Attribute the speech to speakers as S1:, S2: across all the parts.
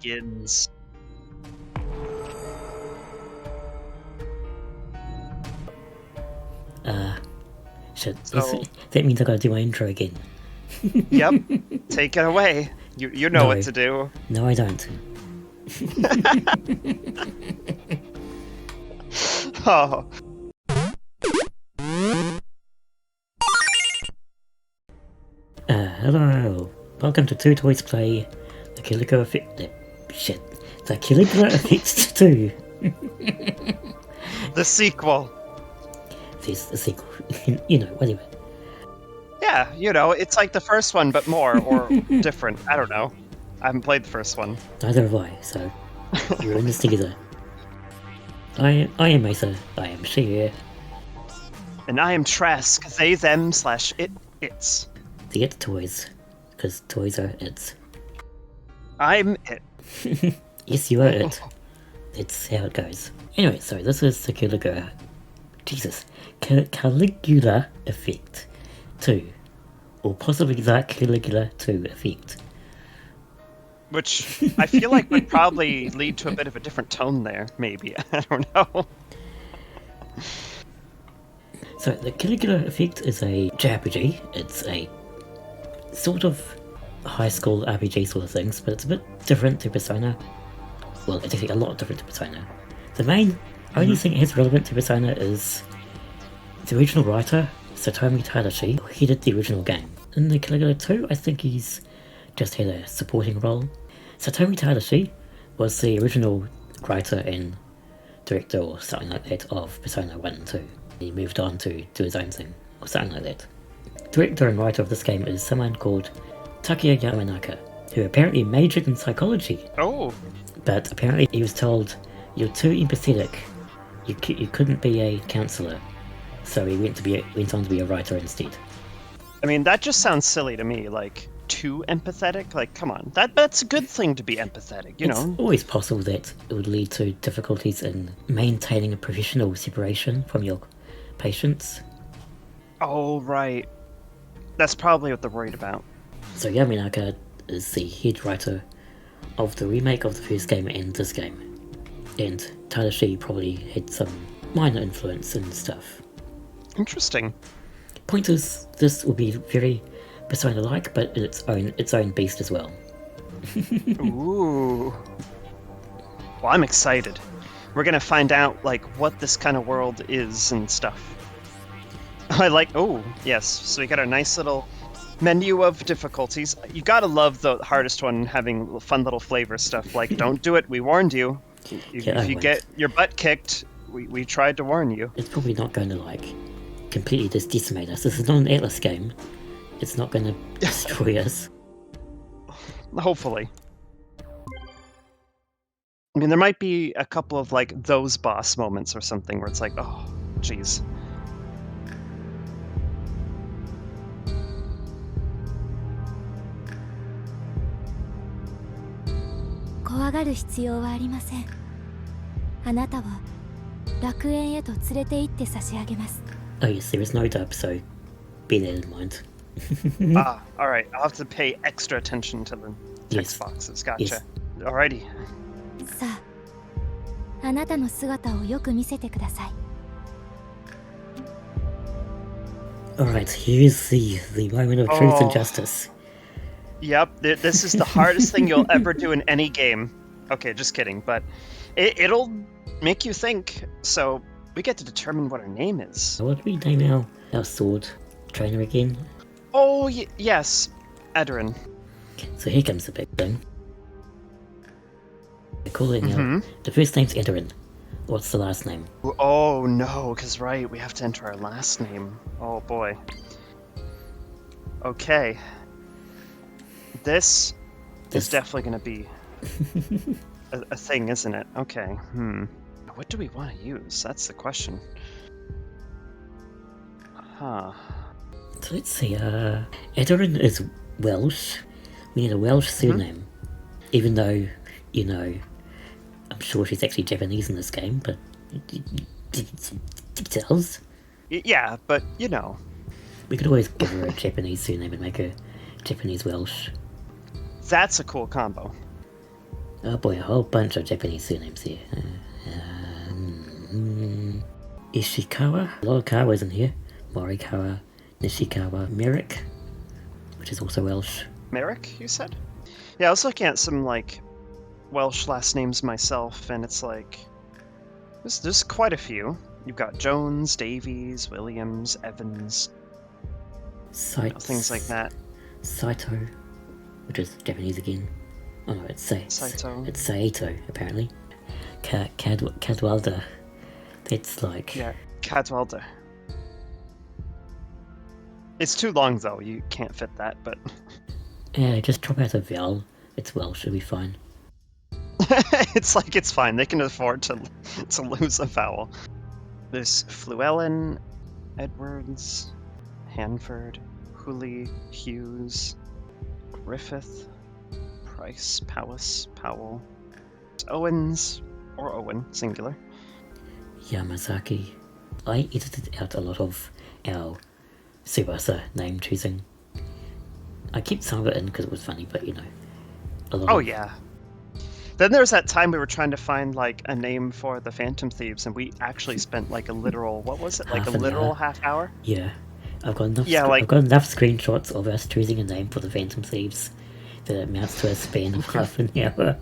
S1: begins.
S2: Shit.
S1: So-
S2: That means I gotta do my intro again.
S1: Yep. Take it away. You know
S2: No.
S1: what to do.
S2: No, I don't.
S1: Oh.
S2: Hello. Welcome to Two Toys Play the Caligula Effect. The Caligula Effect 2.
S1: The sequel.
S2: There's the sequel. You know, whatever.
S1: Yeah, it's like the first one, but more, or different. I don't know. I haven't played the first one.
S2: Neither have I, so we're in this together. I am Mesa. I am she.
S1: And I am Trask, they, them, / it, it's.
S2: The it toys. Because toys are its.
S1: I'm it.
S2: Yes, you are it. That's how it goes. Anyway, so this is the Caligula. Jesus. Caligula Effect 2. Or possibly the Caligula 2 Effect.
S1: Which I feel like would probably lead to a bit of a different tone there, maybe. I don't know.
S2: So, the Caligula Effect is a JRPG. It's a sort of high school RPG sort of things, but it's a bit different to Persona. Well, it's actually a lot different to Persona. The main only thing that's relevant to Persona is the original writer, Satomi Tadashi, he did the original game. In the Caligula 2, I think he's just had a supporting role. Satomi Tadashi was the original writer and director or something like that of Persona 1 and 2. He moved on to do his own thing, or something like that. Director and writer of this game is someone called Takuya Yamanaka, who apparently majored in psychology.
S1: Oh.
S2: But apparently he was told, you're too empathetic, you couldn't be a counsellor. So he went on to be a writer instead.
S1: I mean, that just sounds silly to me, like, too empathetic? Like, come on, that's a good thing to be empathetic, you know?
S2: It's always possible that it would lead to difficulties in maintaining a professional separation from your patients.
S1: Oh, right. That's probably what they're worried about.
S2: So Yamanaka is the head writer of the remake of the first game and this game. And Tadashi probably had some minor influence and stuff.
S1: Interesting.
S2: Point is, this will be very Persona-like, but its own beast as well.
S1: Ooh. Well, I'm excited. We're gonna find out, like, what this kind of world is and stuff. Oh, yes, so we got our nice little menu of difficulties. You gotta love the hardest one having fun little flavor stuff, like, don't do it, we warned you. If you get your butt kicked, we tried to warn you.
S2: It's probably not going to, like, completely just decimate us. This is not an Atlas game. It's not going to destroy us.
S1: Hopefully. I mean, there might be a couple of, like, those boss moments or something where it's like, oh, jeez.
S2: Oh yes, there is no dub, so bear that in mind.
S1: Alright, I'll have to pay extra attention to the text boxes, gotcha.
S2: Yes.
S1: Alrighty.
S2: Alright, here's the moment of truth and justice.
S1: Yep, this is the hardest thing you'll ever do in any game. Okay, just kidding, but it'll make you think, so we get to determine what our name is.
S2: What do we name our sword trainer again?
S1: Oh, yes, Aderyn.
S2: So here comes the big thing. We're calling the first name's Aderyn. What's the last name?
S1: Oh no, because right, we have to enter our last name. Oh boy. Okay. This is definitely going to be a thing, isn't it? Okay. What do we want to use? That's the question. Huh.
S2: So let's see, Aderyn is Welsh. We need a Welsh surname. Even though, I'm sure she's actually Japanese in this game, but details.
S1: Yeah, but
S2: We could always give her a Japanese surname and make her Japanese Welsh.
S1: That's a cool combo.
S2: Oh boy, a whole bunch of Japanese surnames here. Ishikawa. A lot of Kawas in here. Morikawa, Nishikawa, Merrick, which is also Welsh.
S1: Merrick, you said? Yeah, I was looking at some, like, Welsh last names myself, and it's like... There's quite a few. You've got Jones, Davies, Williams, Evans, things like that.
S2: Saito, which is Japanese again. Oh no, it's
S1: Saito.
S2: It's Saito, apparently. Cadwalder. That's like...
S1: Yeah, Cadwalder. It's too long, though. You can't fit that, but...
S2: Yeah, just drop out a vowel. It's Welsh, it'll be fine.
S1: It's like, it's fine. They can afford to lose a vowel. There's Fluellen, Edwards, Hanford, Hooley, Hughes, Griffith, Price, Powis, Powell, Owens, or Owen, singular.
S2: Yamazaki. I edited out a lot of our Tsubasa name choosing. I kept some of it in because it was funny, but you know, a lot.
S1: Oh yeah. Then there was that time we were trying to find like a name for the Phantom Thieves, and we actually spent like a literal, what was it, like a literal half hour?
S2: Yeah, I've got enough.
S1: Yeah,
S2: I've got enough screenshots of us choosing a name for the Phantom Thieves that amounts to a span of half an hour.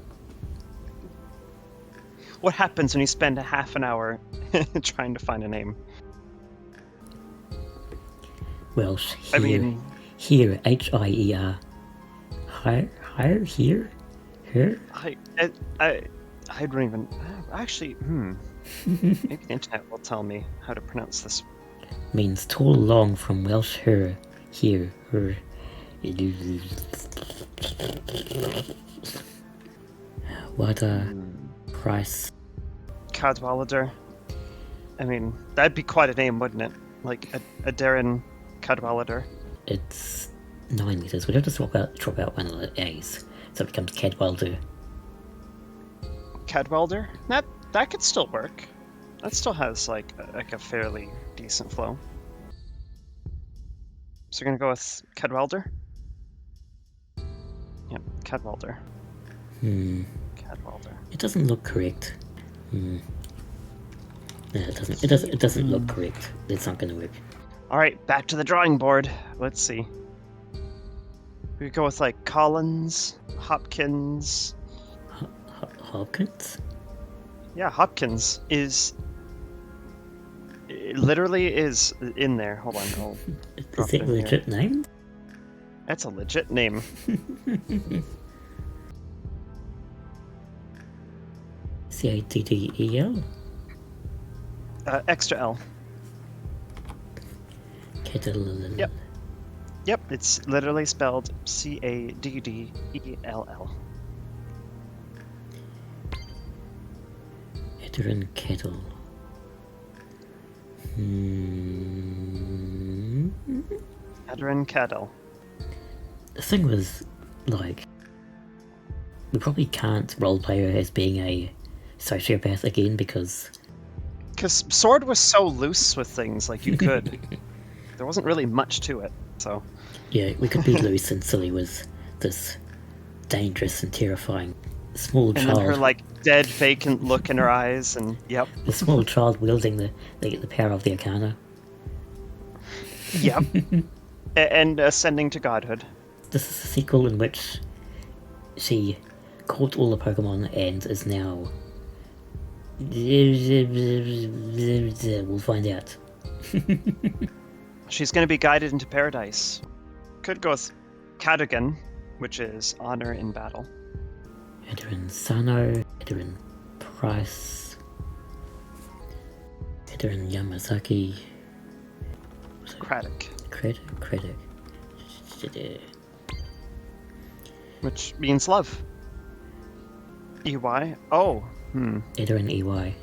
S1: What happens when you spend a half an hour trying to find a name?
S2: Welsh. Here,
S1: I mean,
S2: here, H-I-E-R. Hire, here, her.
S1: I don't even. Actually, maybe the internet will tell me how to pronounce this.
S2: Means tall, long from Welsh her, here, her. Wada, Price.
S1: Cadwallader. I mean, that'd be quite a name, wouldn't it? Like Aderyn Cadwallader.
S2: It's 9 letters. We'd have to drop out one of the A's, so it becomes Cadwalder.
S1: Cadwalder? That could still work. That still has like a fairly decent flow. So you're gonna go with Cadwalder? Yep, Cadwalder. Cadwalder.
S2: It doesn't look correct. No, it doesn't. It doesn't look correct. It's not gonna work.
S1: All right, back to the drawing board. Let's see. We could go with like Collins, Hopkins.
S2: Hopkins?
S1: Yeah, Hopkins is. It literally is in there. Hold on.
S2: Is it a legit name?
S1: That's a legit name.
S2: Caddel?
S1: Extra L.
S2: Caddel.
S1: Yep, it's literally spelled Caddell.
S2: Aderyn Kettle.
S1: Aderyn Cadell.
S2: The thing was, like, we probably can't roleplay her as being a sociopath again because
S1: Sword was so loose with things, like you could. There wasn't really much to it, so.
S2: Yeah, we could be loose and silly with this dangerous and terrifying small child.
S1: And then her, like, dead, vacant look in her eyes, and yep.
S2: The small child wielding the power of the Arcana.
S1: Yep. And ascending to godhood.
S2: This is a sequel in which she caught all the Pokemon and is now... We'll find out.
S1: She's going to be guided into paradise. Could go with Cadogan, which is honor in battle.
S2: Aderyn Sano, Aderyn Price, Aderyn Yamazaki.
S1: Craddock.
S2: Craddock.
S1: Which means love. EY? Oh.
S2: Aderyn EY.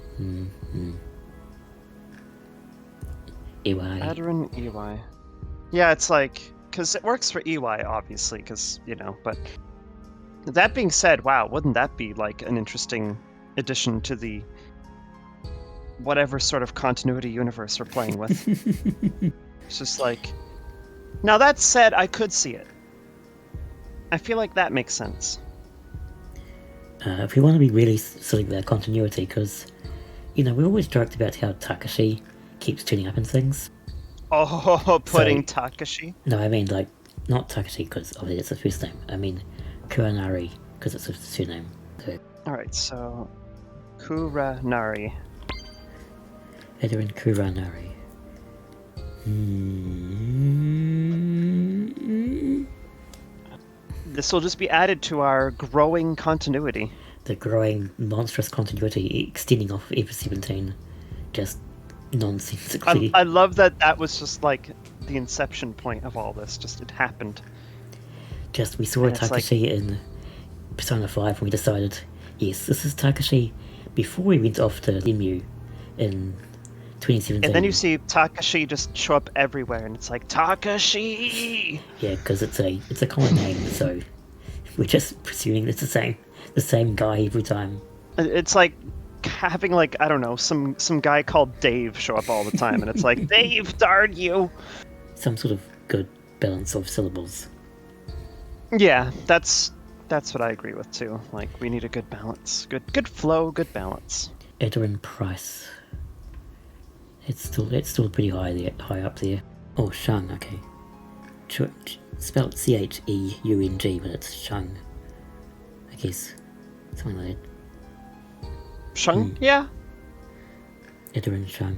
S2: EY.
S1: Aderyn EY. Yeah, it's like, because it works for EY, obviously, because, you know, but that being said, wow, wouldn't that be like an interesting addition to the whatever sort of continuity universe we're playing with? It's just like, now that said, I could see it. I feel like that makes sense.
S2: If we want to be really silly with our continuity, because, we always joked about how Takashi keeps turning up in things.
S1: Oh, putting Takashi?
S2: No, I mean, like, not Takashi, because obviously it's his first name. I mean, Kuranari, because it's his surname. So,
S1: Alright, so... Kuranari.
S2: Aderyn Kuranari.
S1: This will just be added to our growing continuity.
S2: The growing monstrous continuity extending off Episode 17. Just nonsensically.
S1: I love that was just like the inception point of all this. Just it happened.
S2: Just we saw Takashi in Persona 5 and we decided, yes, this is Takashi, before we went off to Lemu in 2017.
S1: And then you see Takashi just show up everywhere and it's like, Takashi!
S2: Yeah, because it's a common name, so we're just presuming it's the same guy every time.
S1: It's like having, like, I don't know, some guy called Dave show up all the time and it's like, Dave, darn you!
S2: Some sort of good balance of syllables.
S1: Yeah, that's what I agree with too. Like, we need a good balance. Good flow, good balance.
S2: Aderyn Price. It's still pretty high up there. Oh, Shang, okay. Spelled Cheung, but it's Shang. I guess. Something like that.
S1: Shang? Yeah.
S2: Aderyn Shang.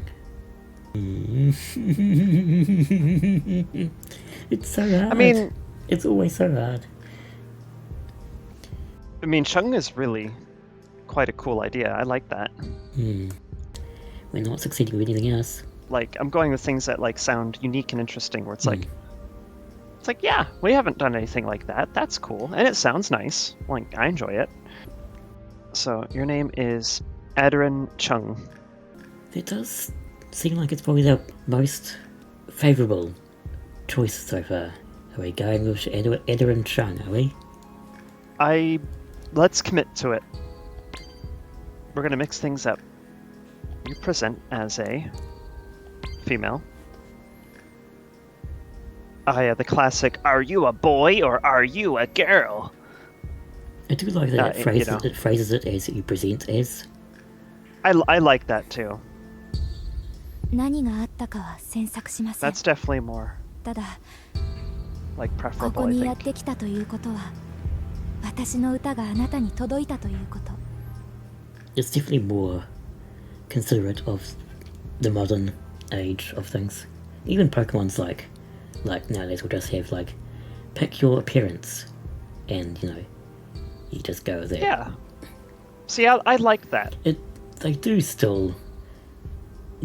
S2: It's so hard.
S1: I mean...
S2: It's always so hard.
S1: I mean, Shang is really quite a cool idea. I like that.
S2: We're not succeeding with anything else.
S1: Like, I'm going with things that, like, sound unique and interesting, where it's like, yeah, we haven't done anything like that. That's cool. And it sounds nice. Like, I enjoy it. So, your name is Aderyn Chung.
S2: It does seem like it's probably the most favourable choice so far. Are we going with Aderyn Chung, are we?
S1: Let's commit to it. We're gonna mix things up. You present as a female. Yeah, the classic, are you a boy or are you a girl?
S2: I do like that it phrases it as you present as.
S1: I like that too. That's definitely more like preferable, I think.
S2: It's definitely more considerate of the modern age of things. Even Pokemon's like nowadays will just have like, pick your appearance, and you just go there.
S1: Yeah. See, I like that.
S2: They do still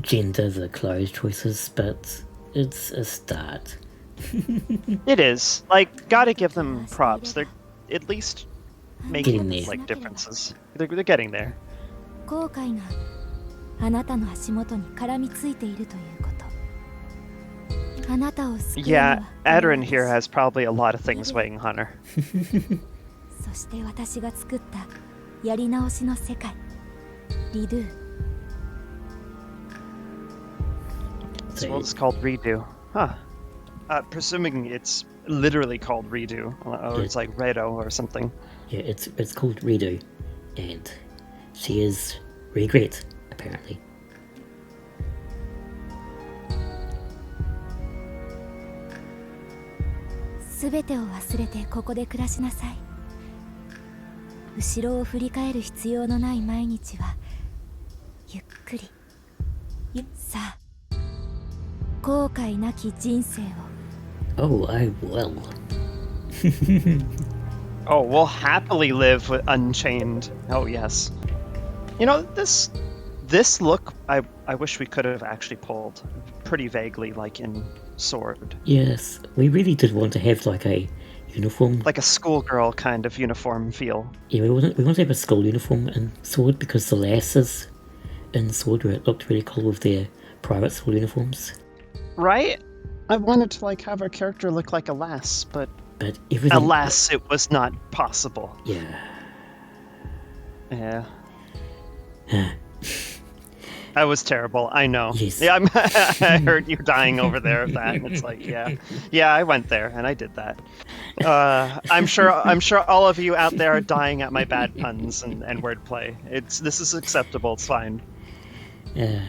S2: gender the clothes choices, but it's a start.
S1: It is. Like, gotta give them props. They're at least making like differences. They're getting there. Yeah, Aderyn here has probably a lot of things weighing on her. This world is called Redo. Huh. Presuming it's literally called Redo, or it's like Redo or something.
S2: Yeah, it's called Redo, and she is Regret, apparently. Oh, I will.
S1: Oh, we'll happily live with Unchained. Oh, yes. This look, I wish we could have actually pulled pretty vaguely, like in Sword.
S2: Yes, we really did want to have like a uniform.
S1: Like a schoolgirl kind of uniform feel.
S2: Yeah, we want to have a school uniform in Sword, because the lasses in Sword looked really cool with their private school uniforms.
S1: Right? I wanted to like have our character look like a lass, but
S2: everything...
S1: alas, it was not possible.
S2: Yeah.
S1: Yeah. I was terrible. I know.
S2: Yes.
S1: Yeah, I heard you dying over there of that. And it's like, yeah, I went there and I did that. I'm sure all of you out there are dying at my bad puns and wordplay. This is acceptable. It's fine.
S2: Yeah.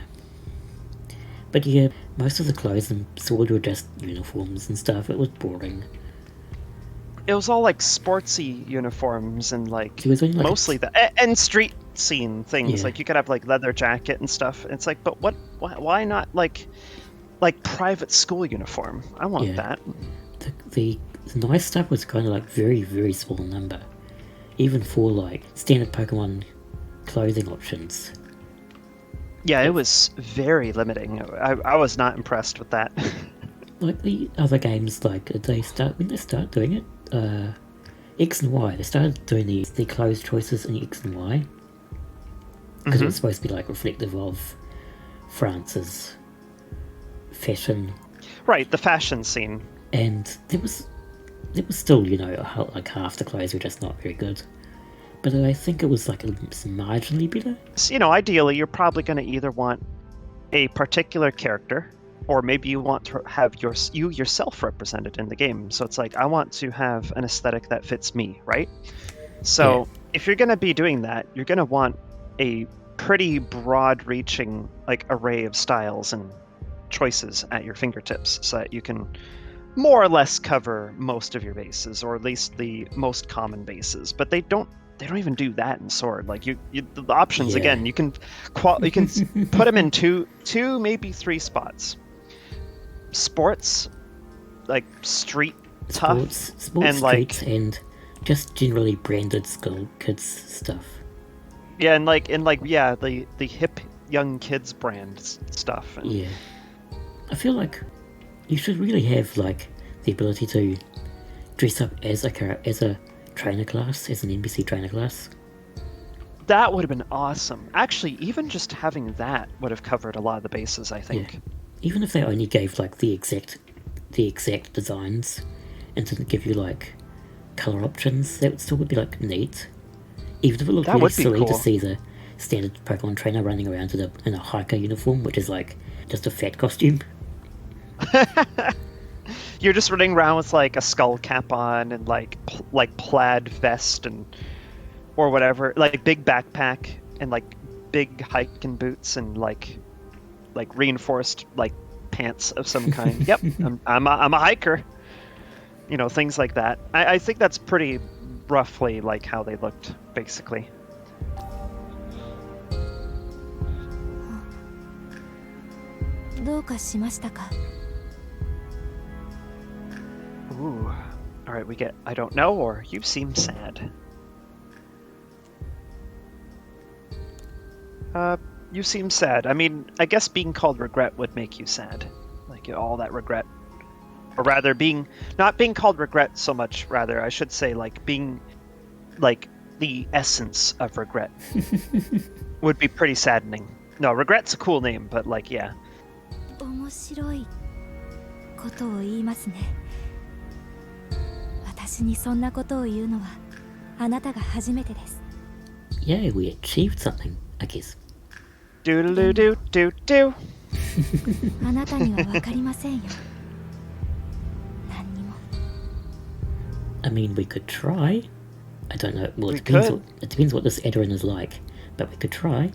S2: But yeah, most of the clothes and sword were just uniforms and stuff. It was boring.
S1: It was all like sportsy uniforms and like
S2: It was only, like,
S1: mostly and street scene things.
S2: Yeah.
S1: Like you could have like leather jacket and stuff. It's like, but why not like private school uniform? I want
S2: Yeah.
S1: that.
S2: The nice stuff was kind of like very, very small number. Even for like standard Pokemon clothing options.
S1: Yeah, it was very limiting. I was not impressed with that.
S2: Like the other games, like when they start doing it, X and Y, they started doing the clothes choices in X and Y. Because it was supposed to be like reflective of France's fashion.
S1: Right, the fashion scene.
S2: And there was still, like half the clothes were just not very good. But I think it was like marginally better.
S1: So, ideally, you're probably going to either want a particular character, or maybe you want to have you yourself represented in the game. So it's like, I want to have an aesthetic that fits me, right? So if you're going to be doing that, you're going to want a pretty broad-reaching like array of styles and choices at your fingertips, so that you can more or less cover most of your bases, or at least the most common bases. But they don't even do that in Sword. Like the options again, you can put them in two maybe three spots. Sports, like street tough,
S2: Sports
S1: and
S2: streets, and just generally branded school kids stuff.
S1: Yeah, and the hip young kids brand stuff.
S2: Yeah, I feel like you should really have like the ability to dress up as a trainer class, as an NPC trainer class.
S1: That would have been awesome. Actually, even just having that would have covered a lot of the bases, I think.
S2: Yeah. Even if they only gave like the exact designs and didn't give you like color options, that still would be like neat. Even if it looked really silly to see the standard Pokemon trainer running around in a hiker uniform, which is like just a fat costume.
S1: You're just running around with like a skull cap on and like plaid vest or whatever, like big backpack and like big hiking boots and like reinforced like pants of some kind. Yep, I'm a hiker. Things like that. I think that's pretty roughly like how they looked, basically. Ooh. Alright, we get I don't know, or you seem sad. You seem sad. I mean, I guess being called regret would make you sad. Like all that regret. Or rather not being called regret so much, rather, I should say like being like the essence of regret would be pretty saddening. No, regret's a cool name, but like, yeah.
S2: Yeah, we achieved something, I guess.
S1: Do-do-do-do-do-do.
S2: I mean, we could try. I don't know. Well, it depends what this Aderyn is like, but we could try.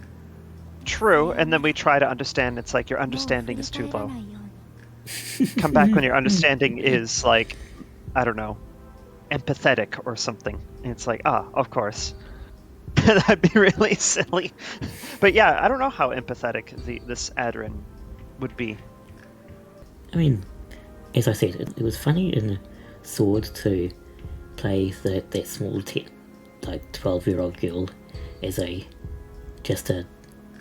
S1: True, and then we try to understand. It's like your understanding is too low. Come back when your understanding is like, I don't know, empathetic or something. And it's like, of course. That'd be really silly. But yeah, I don't know how empathetic this Aderyn would be.
S2: I mean, as I said, it was funny in Sword to play that small 12-year-old girl as just a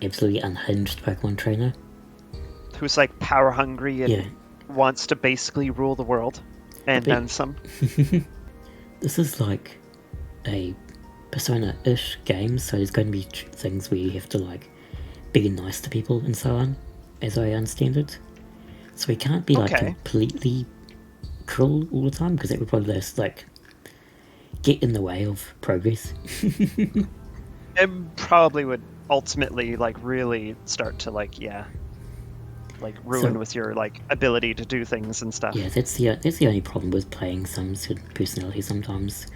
S2: absolutely unhinged Pokemon trainer.
S1: Who's like power hungry and wants to basically rule the world. And then some.
S2: This is like a Persona-ish game, so there's going to be things where you have to like be nice to people and so on, as I understand it. So we can't be like completely cruel all the time, because that would probably just like get in the way of progress.
S1: It probably would ultimately like really start to like ruin with your like ability to do things and stuff.
S2: Yeah, that's the only problem with playing some certain personality. Sometimes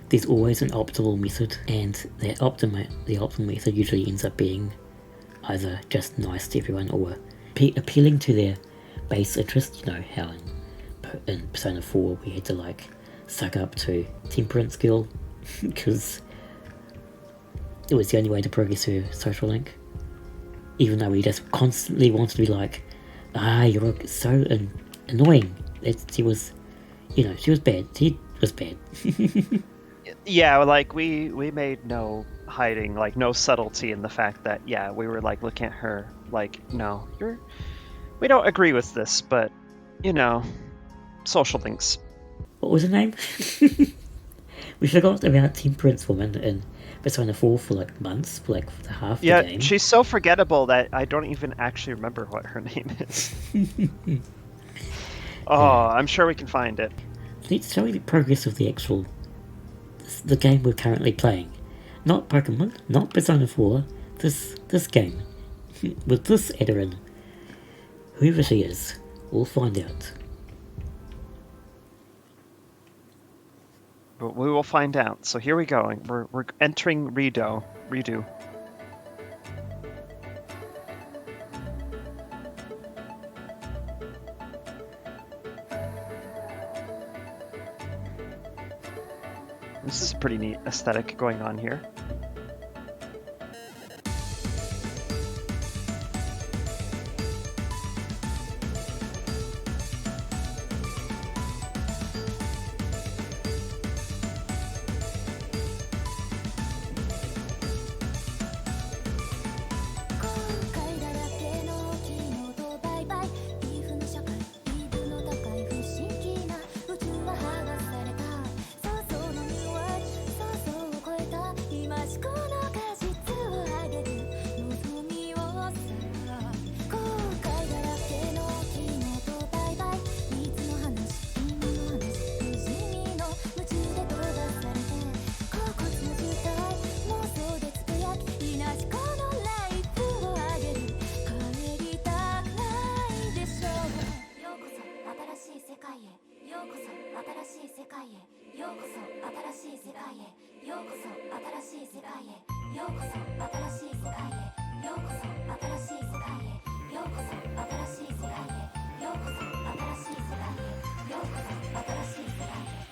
S2: there's always an optimal method, and the optimal method usually ends up being either just nice to everyone or appealing to their base interest. You know how in Persona 4 we had to like suck up to Temperance Girl because it was the only way to progress her social link. Even though we just constantly wanted to be like, you're so annoying. She was bad. She was bad.
S1: Yeah, like we made no hiding, like no subtlety in the fact that we were like looking at her like, no, we don't agree with this, but social links.
S2: What was her name? We forgot about Temperance Woman in Persona 4 for like months, for like half the game.
S1: Yeah, she's so forgettable that I don't even actually remember what her name is. I'm sure we can find it.
S2: Let's show you the progress of the game we're currently playing. Not Pokemon, not Persona 4, this game. With this Aderyn. Whoever she is, we'll find out.
S1: But we will find out. So here we go. We're entering Redo. This is a pretty neat aesthetic going on here.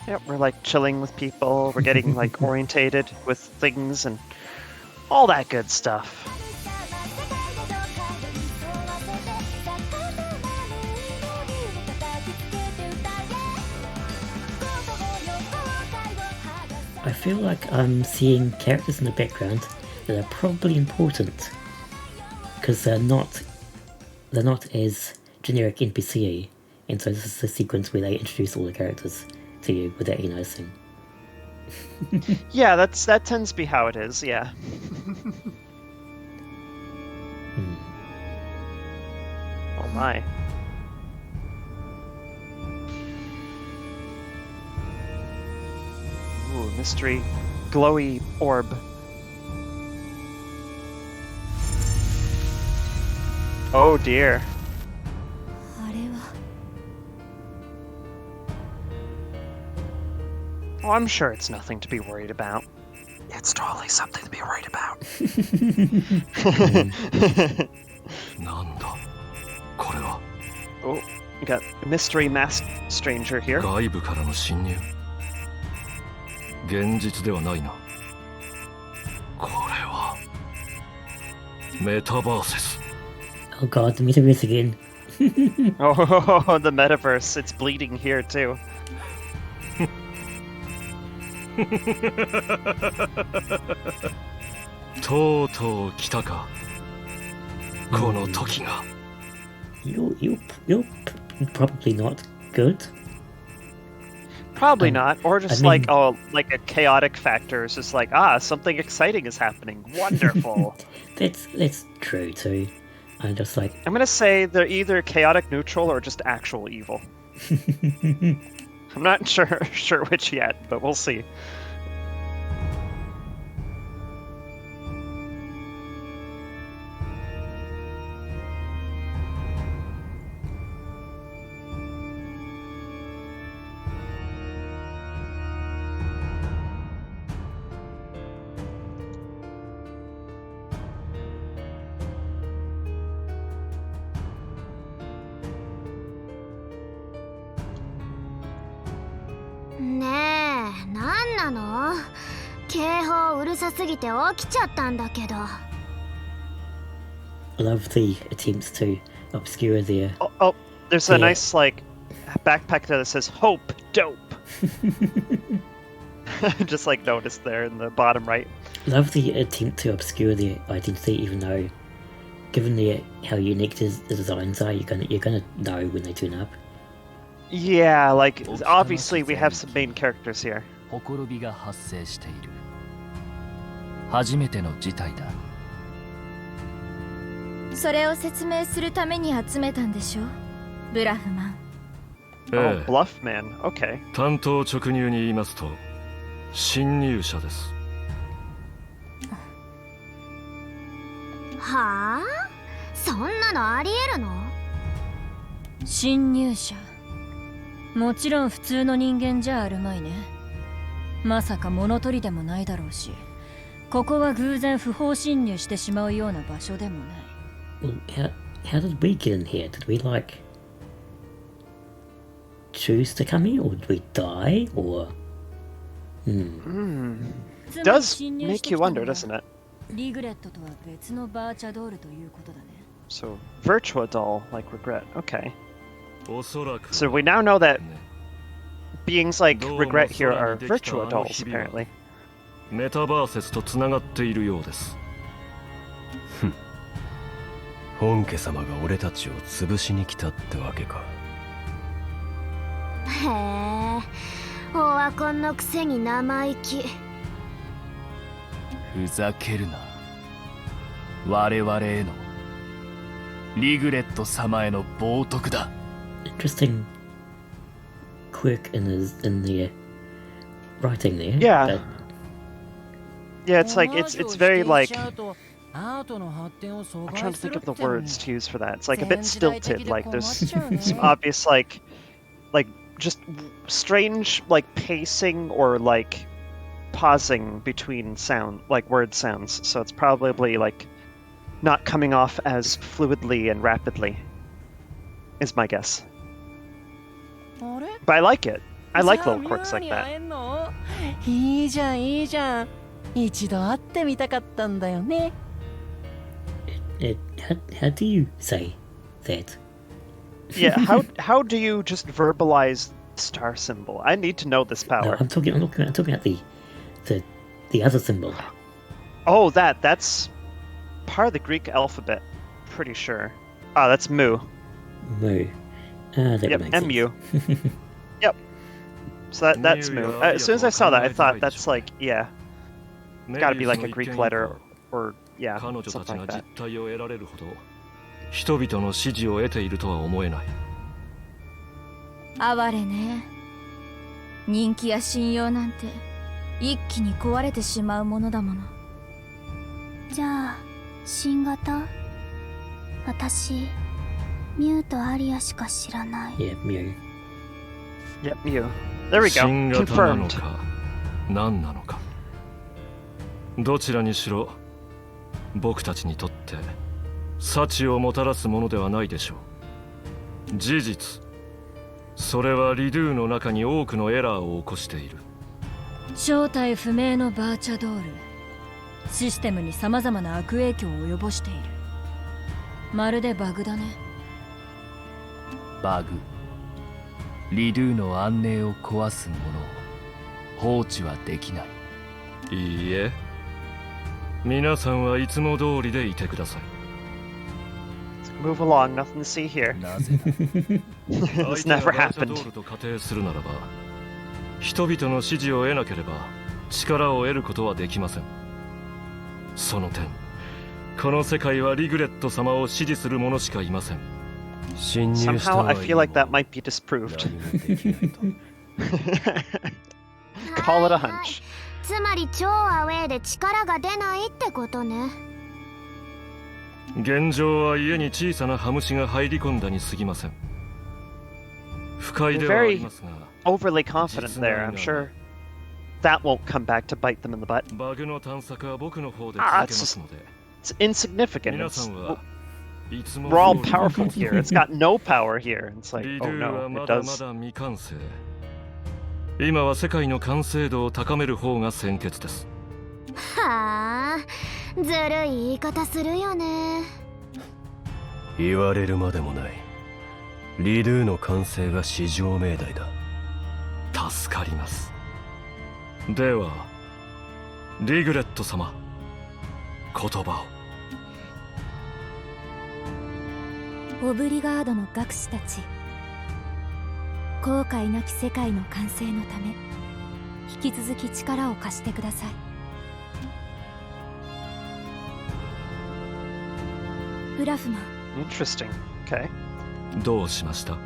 S1: Yep, we're like chilling with people, we're getting like orientated with things and all that good stuff.
S2: I feel like I'm seeing characters in the background that are probably important because they're not as generic NPC-y, and so this is the sequence where they introduce all the characters to you without you noticing.
S1: Yeah, that tends to be how it is, yeah. Oh my. Ooh, mystery glowy orb. Oh dear. Oh, I'm sure it's nothing to be worried about. It's totally something to be worried about. Oh, we got a mystery masked stranger here.
S3: Oh
S2: god, the metaverse again.
S1: Oh, the metaverse. It's bleeding here too.
S2: You're probably not good.
S1: Probably not, or just like a chaotic factor. It's just like something exciting is happening. Wonderful.
S2: That's true too. I'm just like,
S1: I'm gonna say they're either chaotic neutral or just actual evil. I'm not sure which yet, but we'll see.
S3: ねえ、なんなの？警報うるさすぎて起きちゃったんだけど。
S2: I love the attempts to obscure their.
S1: Oh, there's a
S2: Yeah.
S1: nice like backpack that says "Hope Dope." Just like noticed there in the bottom right.
S2: Love the attempt to obscure their identity, even though, given how unique the designs are, you're gonna know when they turn up.
S1: Yeah, like obviously we have some main characters here.
S4: ほころびが発生している。初めての事態だ。
S5: それを説明するために集めたんでしょ、ブラフマン。
S1: Oh, Bluff Man. Okay.
S6: 単刀直入に言いますと、侵入者です。
S3: はあ？そんなのありえるの？
S5: 侵入者。もちろん普通の人間じゃあるまいね。まさか物取りでもないだろうし、ここは偶然不法侵入してしまうような場所でもない。
S2: Well, how did we get in here? Did we like choose to come here, or did we die, or?
S1: Does make you wonder, doesn't it?
S5: リグレットとは別のバーチャドールということだね。
S1: So virtuadoll, like regret. Okay.
S6: おそらく。
S1: So we now know that
S6: ね
S1: beings like regret here are virtuadolls, apparently.
S6: メタバーセスとつながっているようです。
S7: 本家様が俺たちを潰しに来たってわけか。
S3: へえ、オワコンのくせに生意気。
S4: ふざけるな。我々へのリグレット様への冒涜だ。
S2: Interesting quirk in the writing there.
S1: Yeah.
S2: But
S1: Yeah, it's like it's very like I'm trying to think of the words to use for that. It's like a bit stilted. Like there's some obvious like just strange like pacing or like pausing between word sounds. So it's probably like not coming off as fluidly and rapidly. Is my guess. But I like it. I like little quirks like that.
S8: いいじゃんいいじゃん。一度会ってみたかったんだよね。
S2: how do you say that?
S1: Yeah, how do you just verbalize star symbol? I need to know this
S2: No,
S1: power.
S2: I'm talking about the other symbol.
S1: Oh, that's part of the Greek alphabet. Pretty sure. Ah, that's mu.
S2: Mu. That
S1: Yep,
S2: makes sense.
S1: mu. Yep. So that's mu. As soon as I saw that, I thought that's like yeah, gotta be like a Greek letter or yeah,
S6: 彼女たち
S1: something
S6: が
S1: like
S6: 実
S1: that.
S6: 態を得られるほど人々の支持を得ているとは思えない。
S5: 哀れね。人気や信用なんて一気に壊れてしまうものだもの。
S3: じゃあ新型？私ミュウとアリアしか知らない。
S2: Yeah, Mu.
S1: Yep, mu. There we go.
S6: 新型なの
S1: Confirmed.
S6: か何なのか、どちらにしろ僕たちにとって幸をもたらすものではないでしょう。事実、それはリドゥの中に多くのエラーを起こしている。
S5: 正体不明のバーチャドール。システムに様々な悪影響を及ぼしている。まるでバグだね。
S4: バグ。リドゥの安寧を壊すものを放置はできない。
S6: いいえ、皆さんはいつも通りでいてください。
S1: Move along. Nothing to see here.
S4: なぜだ。
S1: This
S6: 相手
S1: never
S6: がバーチャ
S1: happened.
S6: ドールと仮定するならば、人々の支持を得なければ力を得ることはできません。その点、この世界はリグレット様を支持する者しかいません。
S7: 侵入した
S1: Somehow
S7: の
S1: I
S7: はいい
S1: feel like
S7: も
S1: that might be disproved.
S7: 何もできないと。
S1: Call it a
S3: はいはい
S1: hunch.
S3: つまり超アウェーで力が出ないってことね。
S6: 現状は家に小さなハムシが入り込んだに過ぎません。不快ではありますが、
S1: Overly confident there. I'm sure that won't come back to bite them in the butt.
S6: バグの探索は僕の方で続け
S1: Ah,
S6: ま
S1: it's
S6: すので、
S1: It's insignificant.
S6: 皆
S1: It's,
S6: さんはいつも
S1: we're all
S6: 通り
S1: powerful here. It's got no power here. It's like,
S6: リ
S1: oh
S6: ドゥ
S1: no,
S6: は
S1: it
S6: まだま
S1: does.
S6: だ未完成。今は世界の完成度を高める方が先決です。
S3: はあ、ずるい言い方するよね。
S7: 言われるまでもない。リドゥの完成が至上命題だ。
S6: 助かります。ではリグレット様、言葉を。
S3: オブリガードの学士たち、後悔なき世界の完成のため引き続き力を貸してください。ブラフマン。
S1: Interesting. Okay.
S6: どうしました？
S3: い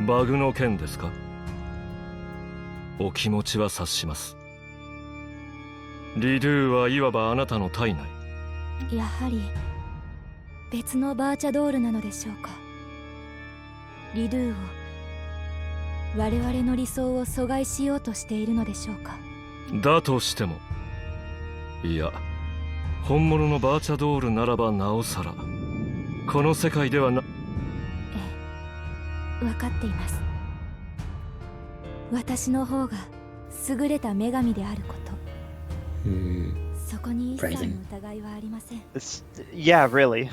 S3: え、
S6: バグの件ですか？お気持ちは察します。リドゥはいわばあなたの体内。
S3: やはり別のバーチャドールなのでしょうか。リドゥを我々の理想を阻害しようとしているのでしょうか。
S6: だとしても、いや、本物のバーチャドールならばなおさらこの世界ではな。
S3: ええ、分かっています。私の方が優れた女神であること、そこに一切の疑いはありません。
S1: Yeah, really.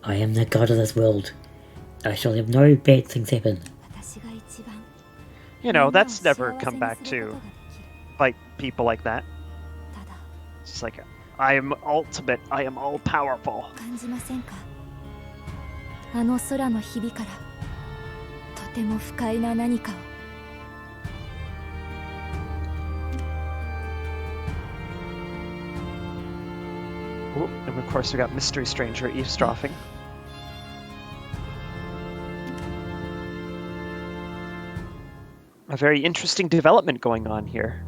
S2: I am the god of this world. I shall have no bad things happen.
S3: 私が一番
S1: You know, that's never come back to fight people like that.
S3: ただ
S1: It's like, I am ultimate, I am all powerful.
S3: 感じませんか。あの空のひびからとても不快な何かを。
S1: Oh, and of course we got Mystery Stranger eavesdropping. A very interesting development going on here.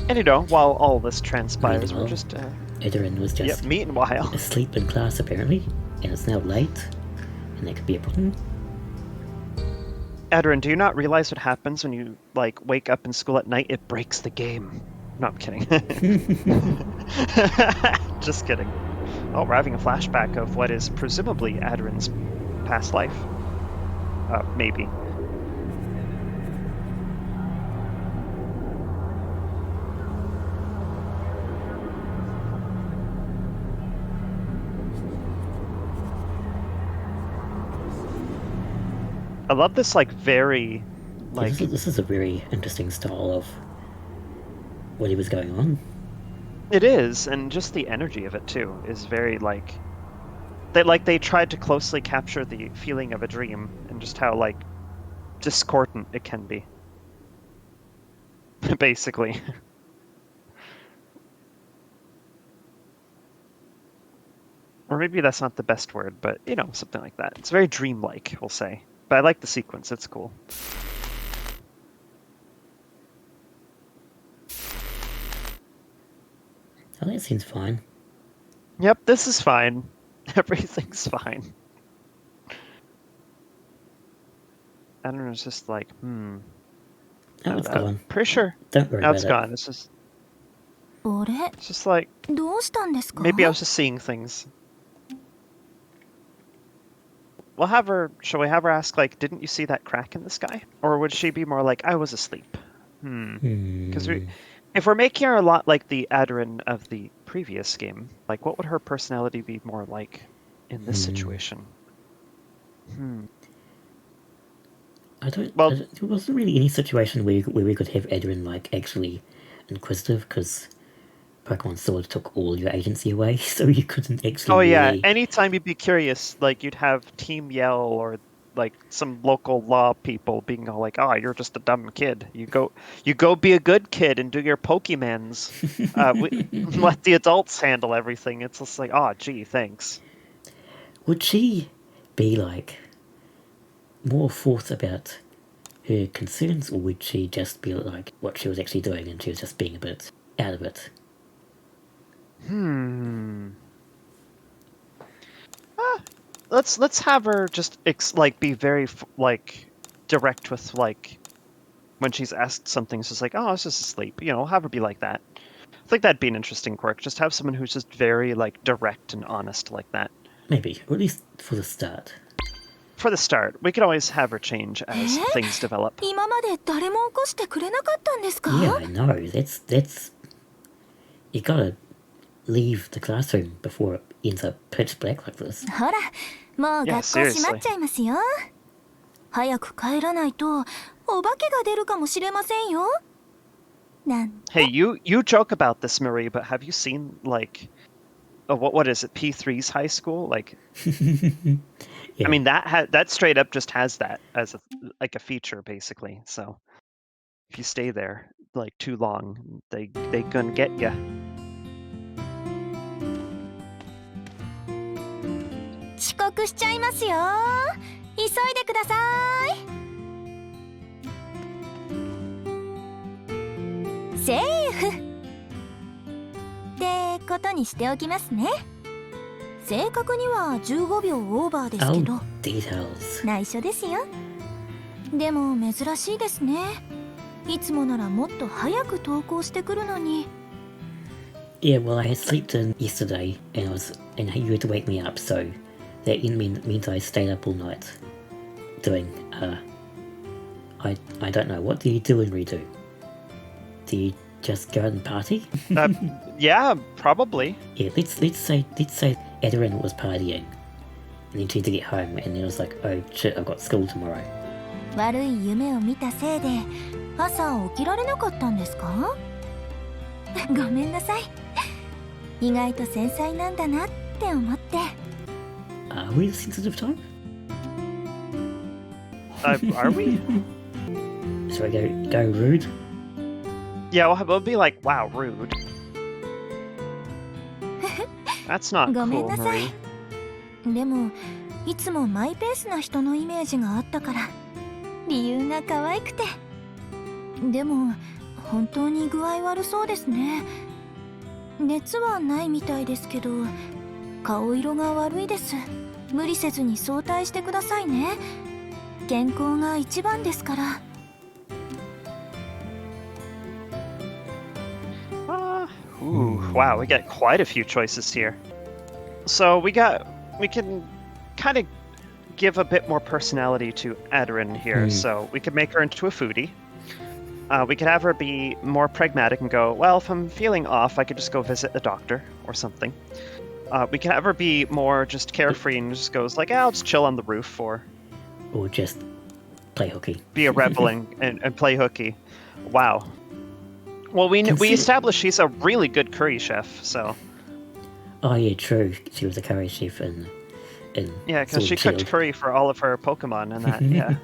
S1: And you know, while all this transpires, we're just
S2: Aderyn was just
S1: meanwhile.
S2: asleep in class apparently, and it's now late, and that could be a problem.
S1: Aderyn, do you not realize what happens when you like wake up in school at night? It breaks the game. No, I'm kidding. Just kidding. Oh, we're having a flashback of what is presumably Aderyn's past life. Maybe. I love this, like, very, like...
S2: This is a very interesting style of what he was going on.
S1: It is, and just the energy of it, too, is very, like... They tried to closely capture the feeling of a dream, and just how, like, discordant it can be. Basically. Or maybe that's not the best word, but, you know, something like that. It's very dreamlike, we'll say. But I like the sequence, it's cool.
S2: Oh, that seems fine.
S1: Yep, this is fine. Everything's fine. I don't know, it's just like,
S2: Oh, it's gone.
S1: Pretty sure.
S2: Don't worry
S1: Now
S2: about
S1: it's
S2: it.
S1: gone. It's just,
S3: あれ、
S1: it's just like,
S3: どうしたんですか。
S1: maybe I was just seeing things. We'll have her, shall we have her ask, like, didn't you see that crack in the sky? Or would she be more like, I was asleep? Because if we're making her a lot like the Aderyn of the previous game, like, what would her personality be more like in this situation? Well,
S2: there wasn't really any situation where we could have Aderyn, like, actually inquisitive, because Pokemon Sword took all your agency away, so you couldn't actually
S1: oh yeah,
S2: really...
S1: anytime you'd be curious, like, you'd have Team Yell or, like, some local law people being all like, oh, you're just a dumb kid. You go be a good kid and do your Pokemans. Let the adults handle everything. It's just like, oh, gee, thanks.
S2: Would she be, like, more forth about her concerns, or would she just be, like, what she was actually doing and she was just being a bit out of it?
S1: Let's have her just like be very like direct with like when she's asked something. It's just like, oh, I was just asleep. You know, have her be like that. I think that'd be an interesting quirk. Just have someone who's just very like direct and honest like that.
S2: Maybe, or at least for the start.
S1: For the start, we could always have her change as things develop.
S3: 今まで誰も起こしてくれなかったんですか？
S2: Yeah, I know. That's. You gotta leave the classroom before it ends up pitch black like this.
S3: ほら、もう
S1: Yeah,
S3: 学校閉まっちゃいますよ。早く帰らないとお化けが出るかもしれませんよ。なん
S1: Hey, you joke about this, Marie, but have you seen like, what is it? P3's high school? Like,
S2: Yeah.
S1: I mean that straight up just has that as a feature basically. So if you stay there like too long, they gonna get ya.
S3: 遅刻しちゃいますよ。急いでください。セーフってことにしておきますね。正確には15秒オーバーですけど、
S2: Oh, details.
S3: 内緒ですよ。でも珍しいですね。いつもならもっと早く登校してくるのに。
S2: Yeah, well, I had slept in yesterday, and you had to wake me up, so that means I stayed up all night doing. I don't know. What do you do in redo? Do you just go and party?
S1: Yeah, probably.
S2: Yeah, let's say Aderyn was partying, and then tried to get home, and then it was like, oh shit, I've got school tomorrow.
S3: 悪い夢を見たせいで朝起きられなかったんですか？ごめんなさい。意外と繊細なんだなって思って。
S2: Are we a sensitive type?
S1: Are we?
S2: Shall I go rude?
S1: Yeah, we'll be like, wow, rude. That's not
S3: ごめん
S1: cool,
S3: なさい。
S1: Marie.
S3: でもいつもマイペースな人のイメージがあったから理由が可愛くて。でも本当に具合悪そうですね。熱はないみたいですけど顔色が悪いです。無理せずに早退してくださいね。健康が一番ですから。
S1: Ooh, wow, we got quite a few choices here. So we can kind of give a bit more personality to Aderyn here. So we could make her into a foodie. We could have her be more pragmatic and go, well, if I'm feeling off, I could just go visit a doctor or something. We could have her be more just carefree and just goes like, I'll just chill on the roof or
S2: just play hooky.
S1: Be a rebel and play hooky. Wow. Well, we established she's a really good curry chef, so...
S2: Oh yeah, true. She was a curry chef in
S1: yeah, because she
S2: Sword
S1: cooked
S2: Shield.
S1: curry for all of her Pokemon and that, yeah.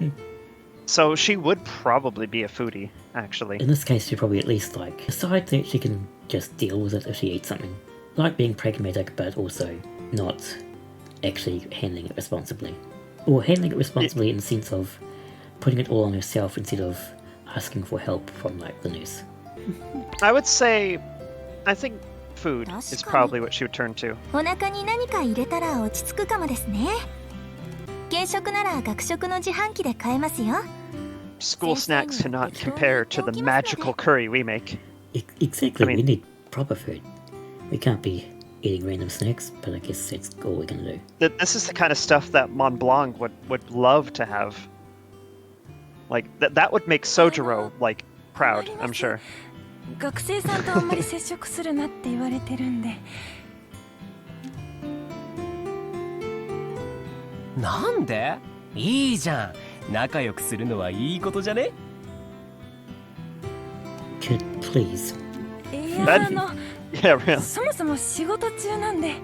S1: So she would probably be a foodie, actually.
S2: In this case, she probably at least decide that she can just deal with it if she eats something. Like being pragmatic, but also not actually handling it responsibly. Or handling it responsibly in the sense of putting it all on herself instead of asking for help from the nurse.
S1: I would say, I think food is probably what she would turn to.
S3: お腹に何か入れたら落ち着くかもですね。軽食なら学食の自販機で買えますよ。
S1: School snacks cannot compare to the magical curry we make.
S2: Exactly,
S1: I mean-
S2: we need proper food. We can't be eating random snacks, but I guess that's all we're gonna do.
S1: This is the kind of stuff that Mont Blanc would love to have. Like, that would make Sojiro, proud, I'm sure.
S9: 学生さんとあんまり接触するなって言われてるんで。
S8: なんで？いいじゃん。仲良くするのはいいことじゃね？
S2: Kid, please.
S9: いや
S1: Yeah, really.
S9: そもそも仕事中なんで。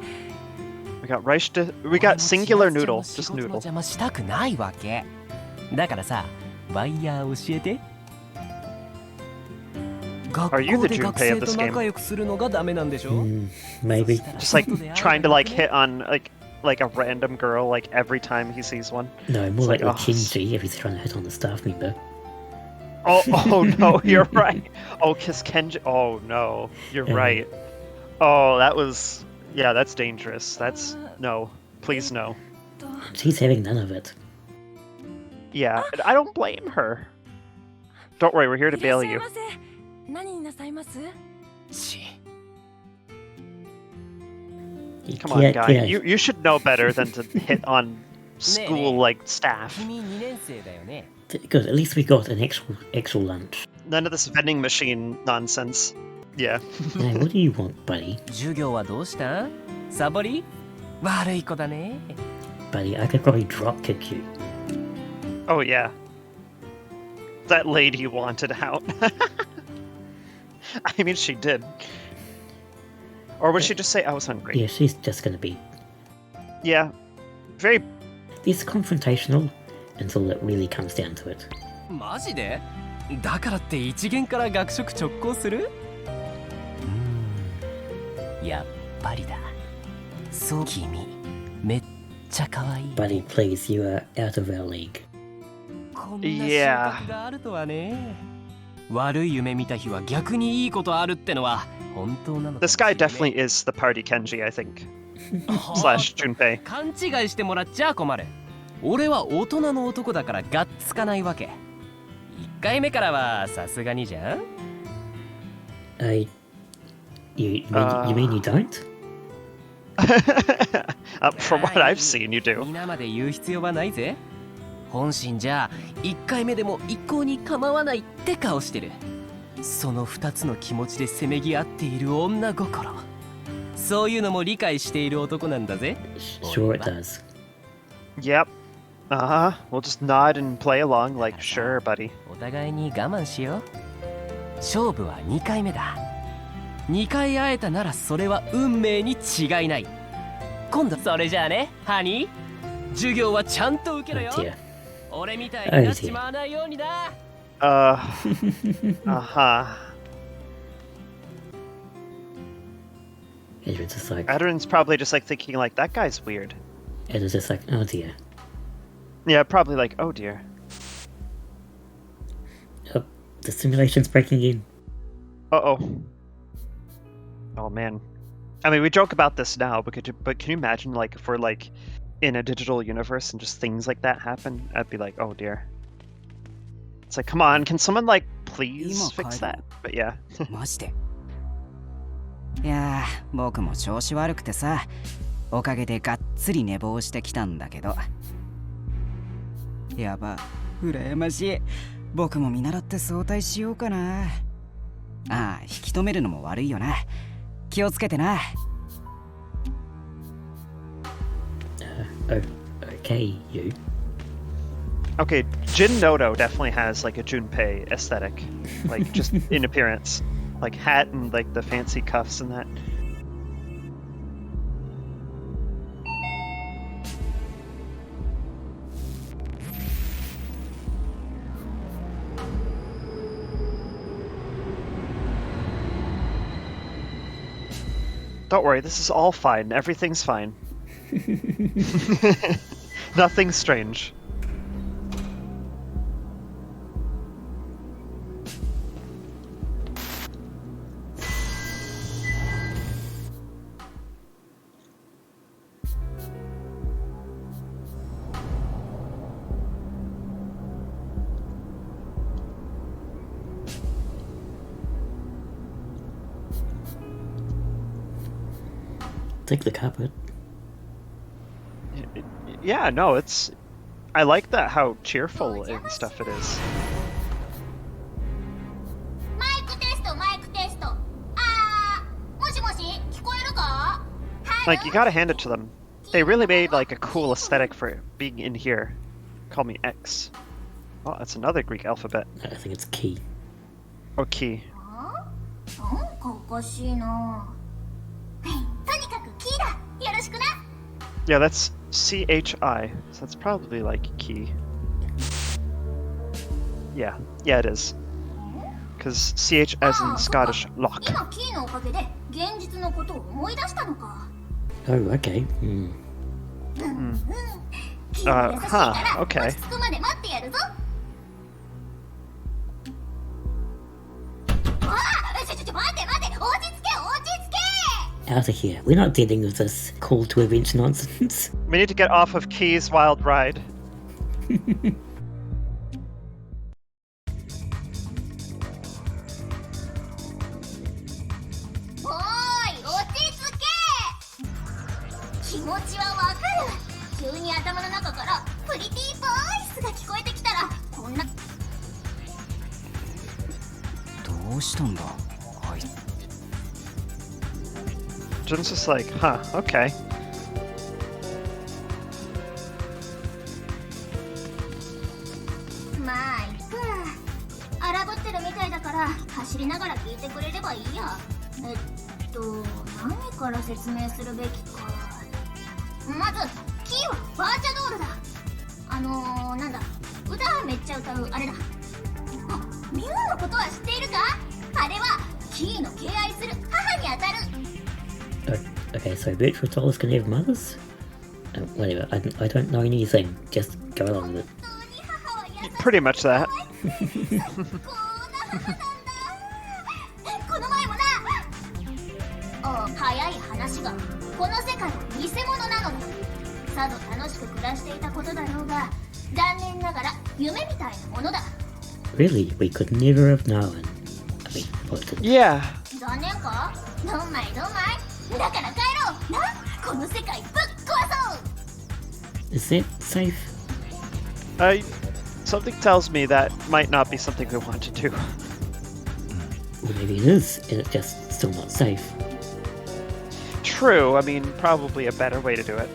S1: We got singular noodle, just
S8: 仕事の
S1: noodle.
S8: 邪魔したくないわけ。だからさ、ワイヤー教えて。学
S1: Are you
S8: 校
S1: the
S8: で学
S1: Junpei
S8: 生
S1: of
S8: と
S1: this game?
S8: 仲良くするのがダメなんでしょ？
S2: Maybe.
S1: Just trying to hit on a random girl every time he sees one.
S2: No, more
S1: It's
S2: like
S1: oh,
S2: Kenji if he's trying to hit on the staff member.
S1: oh no, you're right. Oh, kiss Kenji. Oh no, you're right. Oh, that's dangerous. That's no, please no.
S2: She's having none of it.
S1: Yeah, I don't blame her. Don't worry, we're here to
S9: いらっ
S1: bail
S9: しゃい
S1: you.
S9: ませ。何になさいます？
S4: し。
S1: Come on, guy. You should know better than to hit on school-like staff.
S8: 君2年生だよね。
S2: Good, at least we got an actual lunch.
S1: None of this vending machine nonsense. Yeah.
S2: Now, what do you want, buddy?
S8: 授業はどうした？サボり？悪い子だね。
S2: Buddy, I could probably drop kick you.
S1: Oh, yeah. That lady wanted out. I mean, she did. Or would she just say, I was hungry?
S2: Yeah, she's just gonna be...
S1: Yeah. Very...
S2: This confrontational until it really comes down to it.
S8: マジで？だからって一元から学食直行する？やっぱりだ。そう、君、めっちゃ可愛い。
S2: Buddy, please, you are out of our league.
S8: こんな収穫があるとはね。悪い夢見た日は逆にいいことあるってのは本当なのか。
S1: This guy definitely is the party Kenji, I think. Slash Junpei.
S8: 勘違いしてもらっちゃ困る。俺は大人の男だからがっつかないわけ。1回目からはさすがにじゃん。
S2: You mean you don't?
S1: From what I've seen, you do.
S8: 皆まで言う必要はないぜ。本心じゃ1回目でも一向に構わないって顔してる。その2つの気持ちでせめぎ合っている女心。そういうのも理解している男なんだぜ。
S2: Sure it does.
S1: Yep. Uh-huh. We'll just nod and play along like, sure, buddy.
S8: お互いに我慢しよう。勝負は2回目だ。2回会えたならそれは運命に違いない。今度それじゃあね、ハニー。授業はちゃんと受けろよ。
S2: Oh dear.
S8: 俺みたいになっちまわないようにな。
S1: Uh-huh.
S2: Adrian's just like...
S1: Aderyn's probably just like thinking like, that guy's weird.
S2: Adrian's just like, oh dear.
S1: Yeah, probably like, oh dear.
S2: Oh, the simulation's breaking in.
S1: Uh-oh. Oh man. I mean, we joke about this now, but can you imagine like if we're like in a digital universe and just things like that happen? I'd be like, oh dear. It's like, come on, can someone like please fix that? But yeah.
S10: マジで。いやー、僕も調子悪くてさ、おかげでがっつり寝坊してきたんだけど。やば、羨ましい。僕も見習って早退しようかな。ああ、引き止めるのも悪いよな。気をつけてな。
S2: Okay, you.
S1: Okay, Jin Noto definitely has like a Junpei aesthetic, like just in appearance, like hat and like the fancy cuffs and that. Don't worry, this is all fine. Everything's fine. Nothing strange.
S2: Take the carpet.
S1: Yeah, no, it's... I like that, how cheerful and stuff it is. Like, you gotta hand it to them. They really made, like, a cool aesthetic for being in here. Call me X. Oh, that's another Greek alphabet.
S2: I think it's key.
S1: Or key. Yeah, that's CHI, so that's probably like key. Yeah, it is. Because CH as in Scottish lock.
S2: Oh, okay.
S1: Okay.
S2: Out of here. We're not dealing with this call to event nonsense.
S1: We need to get off of Key's wild ride.
S11: ちはわかる。急に頭の中からプリティーボイスが聞こえてきたらこんな。
S10: どうしたんだあい。
S1: Jin's just like, huh, okay.
S11: まあいっか。荒ぶってるみたいだから走りながら聞いてくれればいいや。何から説明するべきか。まずキーはバーチャドールだ。なんだ、歌めっちゃ歌うあれだ。あ、ミュウのことは知っているか？あれはキーの敬愛する母にあたる。
S2: Okay, so virtual dolls can have mothers? Whatever, I don't know anything, just go along with it.
S1: Pretty much that.
S11: この前もな。早い話がこの世界は偽物なのだ。さぞ楽しく暮らしていたことだろうが、残念ながら夢みたいなものだ。
S2: Really? We could never have known. I mean, what did...
S1: Yeah.
S11: 残念か？どんまいどんまい。だから帰ろうな。この世界ぶっ壊そう。
S2: Is that safe?
S1: Something tells me that might not be something we want to do.
S2: Or maybe it is, and it's just still not safe.
S1: True, I mean, probably a better way to do it.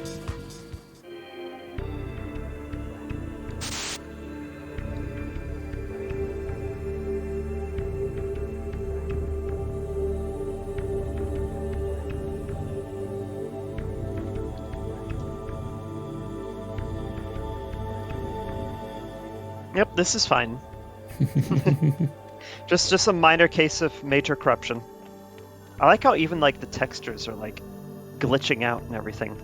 S1: Yep, this is fine. just a minor case of major corruption. I like how even like the textures are like glitching out and everything.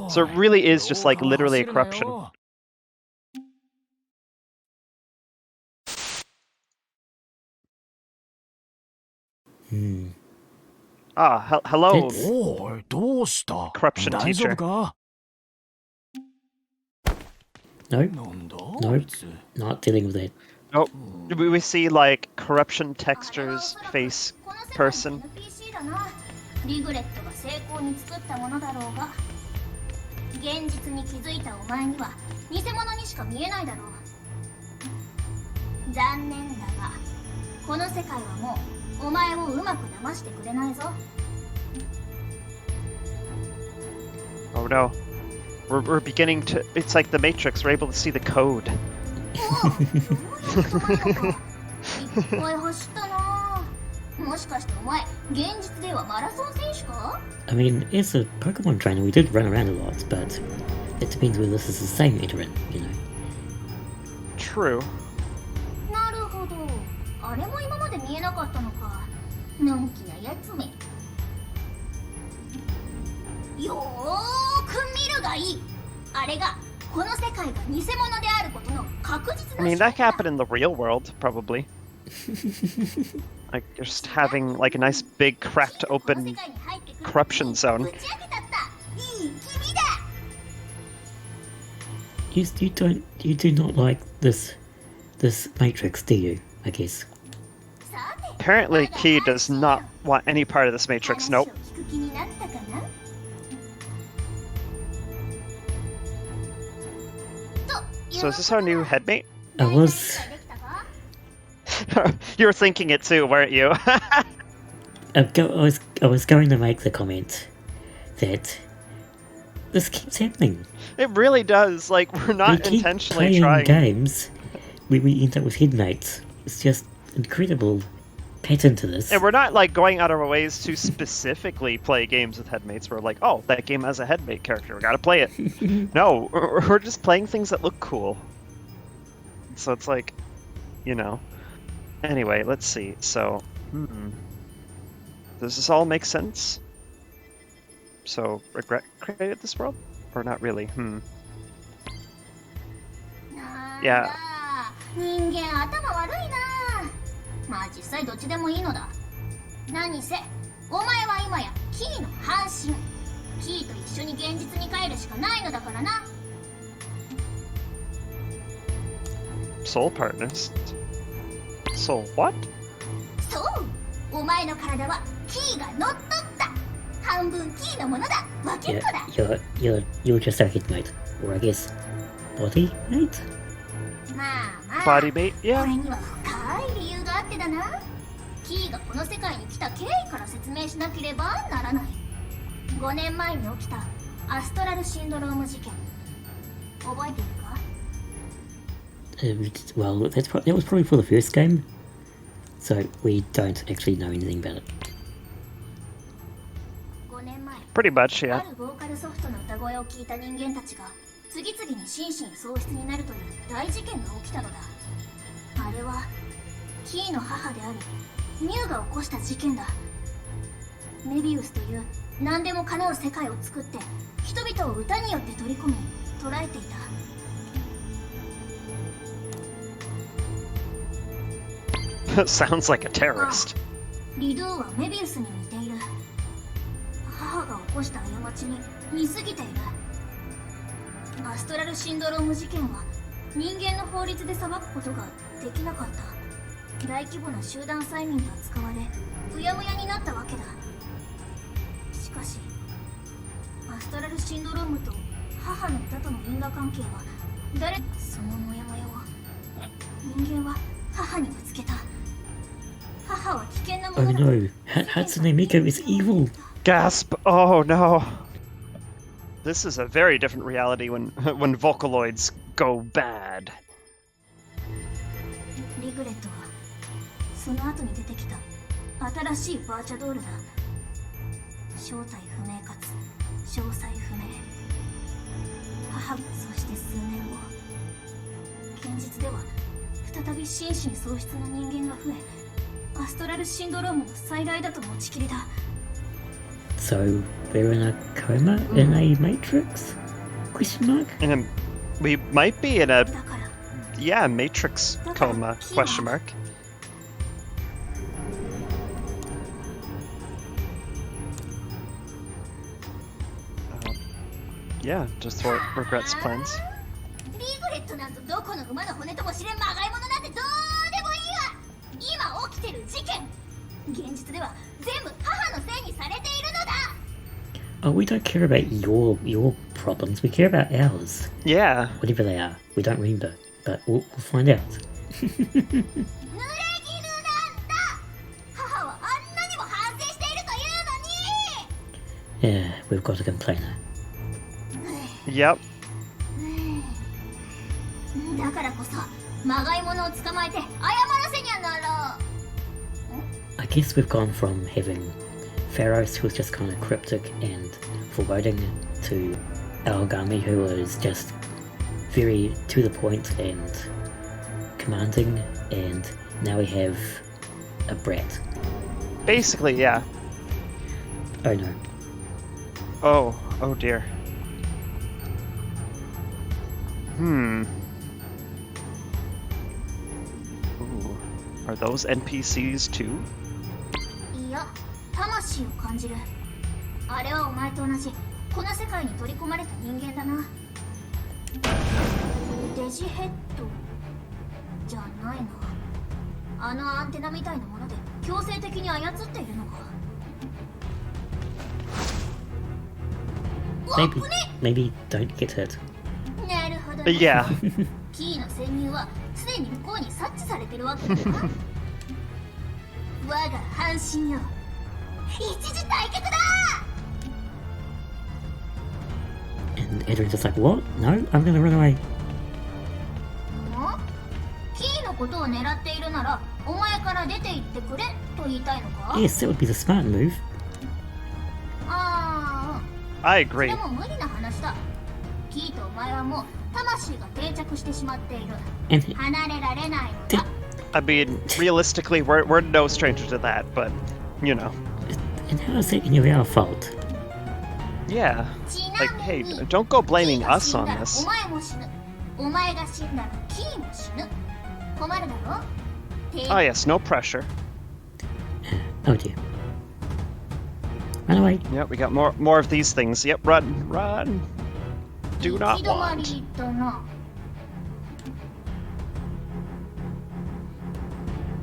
S1: So it really is just like literally a corruption. Ah, hello, corruption teacher.
S2: Nope, not dealing with that.
S1: Nope. We see like corruption textures, face, person.
S11: リグレットが成功に作ったものだろうが、現実に気づいたお前には偽物にしか見えないだろう。残念だが、この世界はもうお前をうまく騙してくれないぞ。
S1: Oh no. We're beginning to... It's like the Matrix, we're able to see the code.
S2: I mean, as a Pokemon trainer, we did run around a lot, but it depends whether this is the same Aderyn, you know.
S1: True.
S11: なるほど。あれも今まで見えなかったのか。のんきなやつめ。よーく見るがいい。あれがこの世界が偽物であることの確実な。
S1: I mean, that could happen in the real world, probably. Like just having like a nice big cracked open corruption zone.
S2: You do not like this Matrix, do you? I guess.
S1: Apparently, Key does not want any part of this Matrix. Nope. So is this our new headmate?
S2: I was
S1: You were thinking it too, weren't you?
S2: I was going to make the comment that this keeps happening.
S1: It really does. Like, we're not
S2: we
S1: intentionally
S2: keep playing
S1: trying.
S2: games where we end up with headmates. It's just incredible pattern to this.
S1: And we're not like going out of our ways to specifically play games with headmates. We're like, oh, that game has a headmate character. We gotta play it. No, we're just playing things that look cool. So it's like, you know. Anyway, let's see. So, does this all make sense? So, regret created this world? Or not really? Yeah.
S11: 人間頭悪いな。まあ実際どっちでもいいのだ。何せお前は今やキーの半身。キーと一緒に現実に帰るしかないのだからな。
S1: Soul partners? Soul what?
S11: そう、お前の体はキーが乗っ取った。半分キーのものだ。分けっ
S2: Yeah,
S11: こだ。
S2: you're just a hitmate, or I guess body mate.
S11: まあまあ、
S1: Body bait?
S11: こ
S1: Yeah.
S11: れには深い理由があってだな。キーがこの世界に来た経緯から説明しなければならない。5年前に起きたアストラルシンドローム事件、覚えているか？
S2: Well, that was probably for the first game, so we don't actually know anything about it.
S11: 5年前、
S1: Pretty much,
S11: あ
S1: yeah.
S11: るボーカルソフトの歌声を聞いた人間たちが次々に心身喪失になるという大事件が起きたのだ。あれはキーの母であるミュウが起こした事件だ。メビウスという何でも叶う世界を作って人々を歌によって取り込み捉えていた。
S1: Sounds like a terrorist.
S11: リドゥはメビウスに似ている。母が起こした過ちに似すぎている。アストラルシンドローム事件は人間の法律で裁くことができなかった。大規模な集団催眠と扱われうやむやになったわけだ。しかしアストラルシンドロームと母の歌との因果関係はそのモヤモヤを人間は母にぶつけた。母は危険なも
S2: Oh
S11: のだ。
S2: no, Hatsune Miku is evil!
S1: Gasp! Oh no. This is a very different reality when when Vocaloids go bad.
S11: リグレットはその後に出てきた新しいバーチャドールだ。正体不明かつ詳細不明。母、そして数年後、現実では再び心身喪失の人間が増え、アストラルシンドロームの再来だと持ちきりだ。
S2: So, we're in a coma in a matrix? Question mark?
S1: We might be in a
S11: だから
S1: yeah Matrix coma question mark. Yeah, just thwart regrets plans.
S11: リグレットなんぞどこの馬の骨とも知れんまがいものなんてどうでもいいわ。今起きてる事件、現実では全部母のせいにされているのだ。
S2: Oh, we don't care about your problems, we care about ours.
S1: Yeah.
S2: Whatever they are, we don't remember, but we'll find out.
S11: 濡れ衣なんだ。母はあんなにも反省しているというのに。
S2: Yeah, we've got a complainer.
S1: Yep.
S11: だからこそまがいものを捕まえて謝らせにゃなら。
S2: I guess we've gone from having Pharos, who was just kind of cryptic and foreboding, to Aogami, who was just very to the point and commanding, and now we have a brat.
S1: Basically, yeah.
S2: Oh no.
S1: Oh dear. Ooh. Are those NPCs too?
S11: いや、魂を感じる。あれはお前と同じこの世界に取り込まれた人間だな。デジヘッドじゃないな。あのアンテナみたいなもので強制的に操っているのか。
S2: Maybe don't get hit.
S11: なるほど、ね。
S1: Yeah.
S11: キーの潜入はすでに向こうに察知されてるわけだな。我が半身よ、一時退却だ。
S2: And Aderyn's just like, what? No, I'm gonna run away.
S11: キーのことを狙っているならお前から出て行ってくれと言いたいのか？
S2: Yes, that would be the smart move.
S11: ああ、
S1: I
S11: で
S1: agree.
S11: も無理な話だ。キーとお前はもう魂が定着してしまっている。
S2: And
S11: 離れられないのだ。
S1: I mean, realistically, we're no stranger to that, but you know.
S2: and how is it any of our fault?
S1: Yeah.
S11: ち
S1: Like,
S11: な
S1: hey,
S11: みに
S1: don't go
S11: キ
S1: blaming
S11: ーが
S1: us
S11: 死ん
S1: on
S11: だら
S1: this.
S11: お前も死ぬ。お前が死んだらキーも死ぬ。困るだろ？
S1: Oh yes, no pressure.
S2: Oh dear. Run away.
S1: Yep, we got more of these things. Yep, run. Do not
S11: 行き止ま
S1: want.
S11: りだな。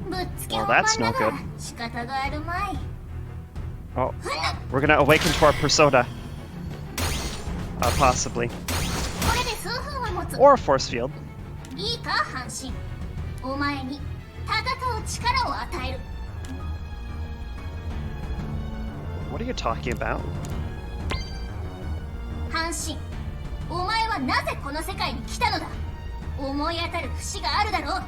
S11: ぶっつけ
S1: Well,
S11: 本番
S1: that's
S11: だ
S1: no
S11: が
S1: good.
S11: 仕方があるまい。
S1: Oh, we're gonna awaken to our persona. Possibly.
S11: これで数分は持つ。
S1: Or a force field.
S11: いいか、半身。お前に戦う力を与える。
S1: What are you talking about?
S11: 半身。お前はなぜこの世界に来たのだ。思い当たる節があるだろう。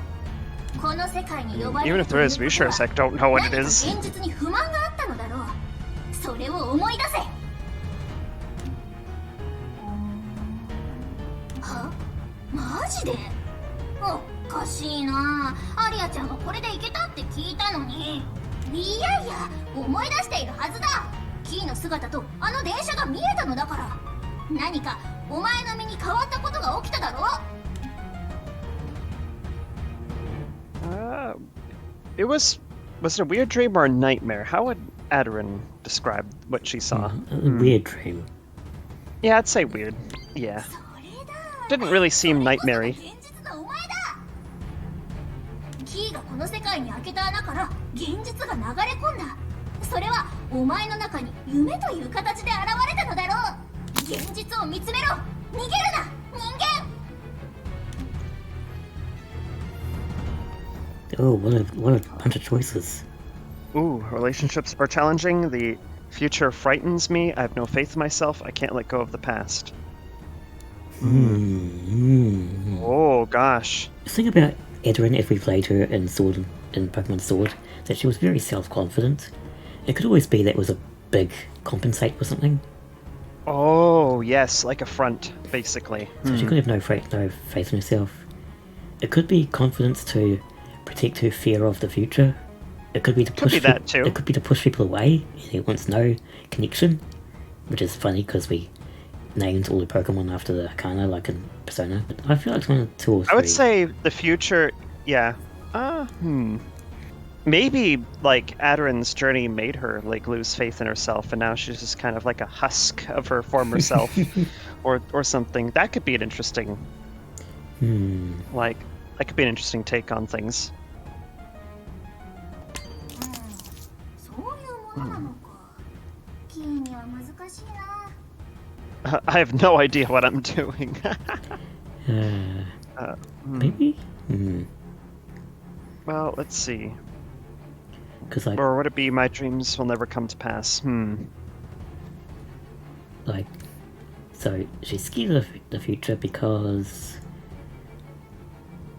S11: この世界に呼ばれ
S1: Even
S11: る
S1: if there is research, I don't know what it
S11: 何か
S1: is.
S11: 現実に不満があったのだろう。それを思い出せ。は？マジで？おかしいな。アリアちゃんがこれで行けたって聞いたのに。いやいや、思い出しているはずだ。キーの姿とあの電車が見えたのだから。何かお前の身に変わったことが起きただろう。
S1: Was it a weird dream or a nightmare? How would Aderyn describe what she saw?
S2: A weird dream.
S1: Yeah, I'd say weird. Yeah. Didn't really seem nightmare-y.
S11: キーがこの世界に開けた穴から現実が流れ込んだ。それはお前の中に夢という形で現れたのだろう。現実を見つめろ。逃げるな、人間。
S2: Oh, what a bunch of choices.
S1: Ooh, relationships are challenging. The future frightens me. I have no faith in myself. I can't let go of the past. Oh, gosh.
S2: The thing about Aderyn, if we played her in Pokemon Sword, that she was very self-confident. It could always be that was a big compensate for something.
S1: Oh, yes, like a front, basically.
S2: So she could have no faith in herself. It could be confidence to protect her fear of the future. It could be to push
S1: that too.
S2: It could be to push people away. There wants no connection, which is funny because we named all the Pokemon after the Arcana, like in Persona. But I feel like it's one of 2 or 3.
S1: I would say the future, yeah. Maybe like Aderyn's journey made her like lose faith in herself, and now she's just kind of like a husk of her former self, or something. That could be an interesting, like that could be an interesting take on things. I have no idea what I'm doing.
S2: Maybe?
S1: Well, let's see.
S2: Like,
S1: or would it be my dreams will never come to pass?
S2: Like, so she's scared of the future because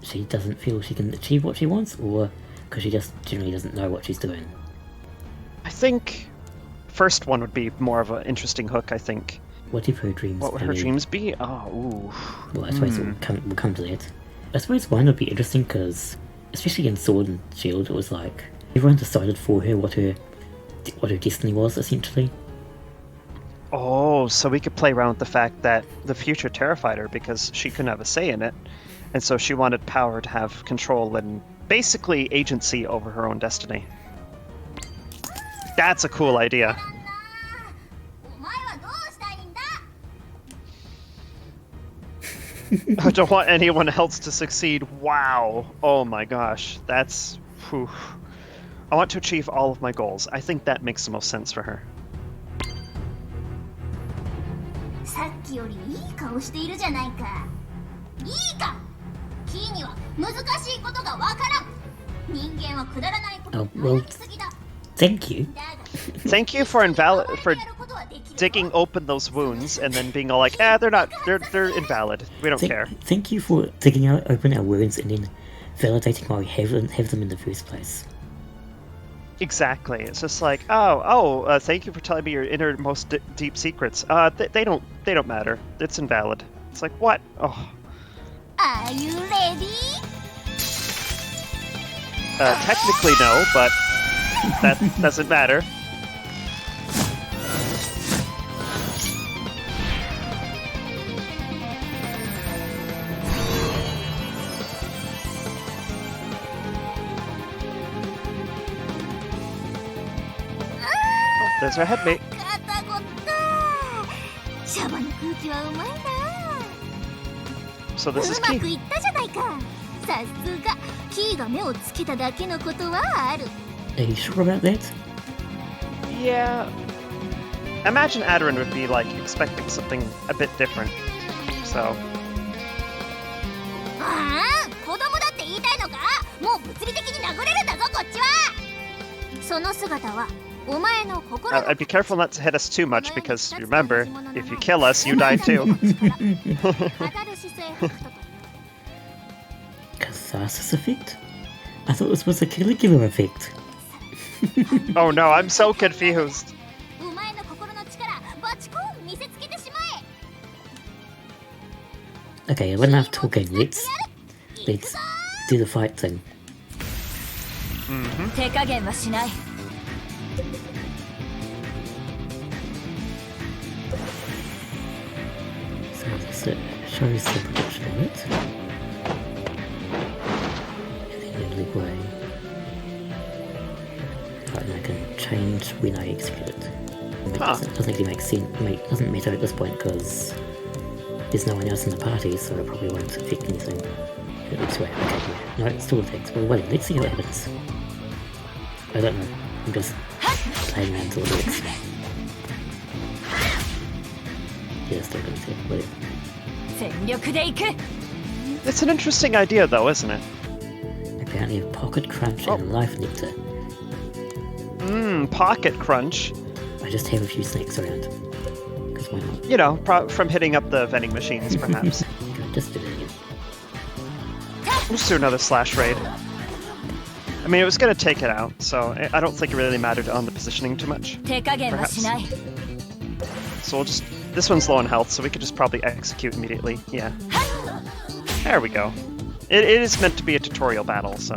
S2: she doesn't feel she can achieve what she wants, or because she just generally doesn't know what she's doing?
S1: I think first one would be more of an interesting hook, I think.
S2: What if her dreams?
S1: What would her dreams be? Oh, ooh.
S2: Well, I suppose we'll come to that. I suppose one would be interesting because, especially in Sword and Shield, it was like everyone decided for her what her destiny was, essentially.
S1: Oh, so we could play around with the fact that the future terrified her because she couldn't have a say in it, and so she wanted power to have control and basically agency over her own destiny. That's a cool idea. I don't want anyone else to succeed. Wow. Oh my gosh. That's... Whew. I want to achieve all of my goals. I think that makes the most sense for her.
S11: さっきよりいい顔しているじゃないか。いいか。キーには難しいことがわからん。人間はくだらないことを学びすぎだ。
S2: Thank you.
S1: Thank you for digging open those wounds and then being all like, they're invalid. We don't care.
S2: Thank you for digging open our wounds and then validating why we have them in the first place.
S1: Exactly. It's just like, thank you for telling me your innermost deep secrets. They don't matter. It's invalid. It's like, what? Oh.
S11: Are you ready?
S1: Technically no, but that doesn't matter. There's our headmate. So this is Key.
S2: Are you sure about that?
S1: Yeah. Imagine Aderyn would be like expecting something a bit different. So.
S11: ああ、子供だって言いたいのか？もう物理的に殴れるんだぞこっちは。その姿はお前の心の。
S1: I'd be careful not to hit us too much because remember, if you kill us, you die too.
S2: Catharsis effect? I thought this was a Caligula effect.
S1: Oh no, I'm so confused.
S2: Okay, we're enough talking. Let's do the fight thing. So this shows the proportion of it. And then the way. Right, and I can change when I execute it. It doesn't really make sense. Doesn't matter at this point because there's no one else in the party, so it probably won't affect anything. It looks right. Okay, yeah. No, it still affects. Well, wait, let's see what happens. I don't know. I'm just playing around until it works. Yeah, it's still gonna say whatever.
S1: It's an interesting idea, though, isn't it?
S2: Apparently, a pocket crunch and life nectar.
S1: Pocket crunch.
S2: I just have a few snakes around. Because why not?
S1: You know, from hitting up the vending machines, perhaps.
S2: Just do it again.
S1: Let's do another slash raid. I mean, it was going to take it out, so I don't think it really mattered on the positioning too much. Perhaps. So we'll just... This one's low on health, so we could just probably execute immediately. Yeah. There we go. It is meant to be a tutorial battle, so...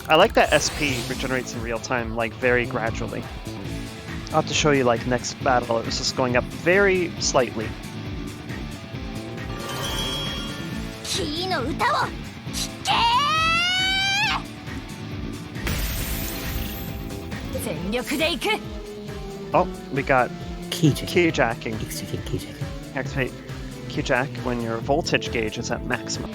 S1: I like that SP regenerates in real time, like, very gradually. I'll have to show you, like, next battle, it was just going up very slightly. Oh, we got keyjacking. Activate keyjack when your voltage gauge is at maximum.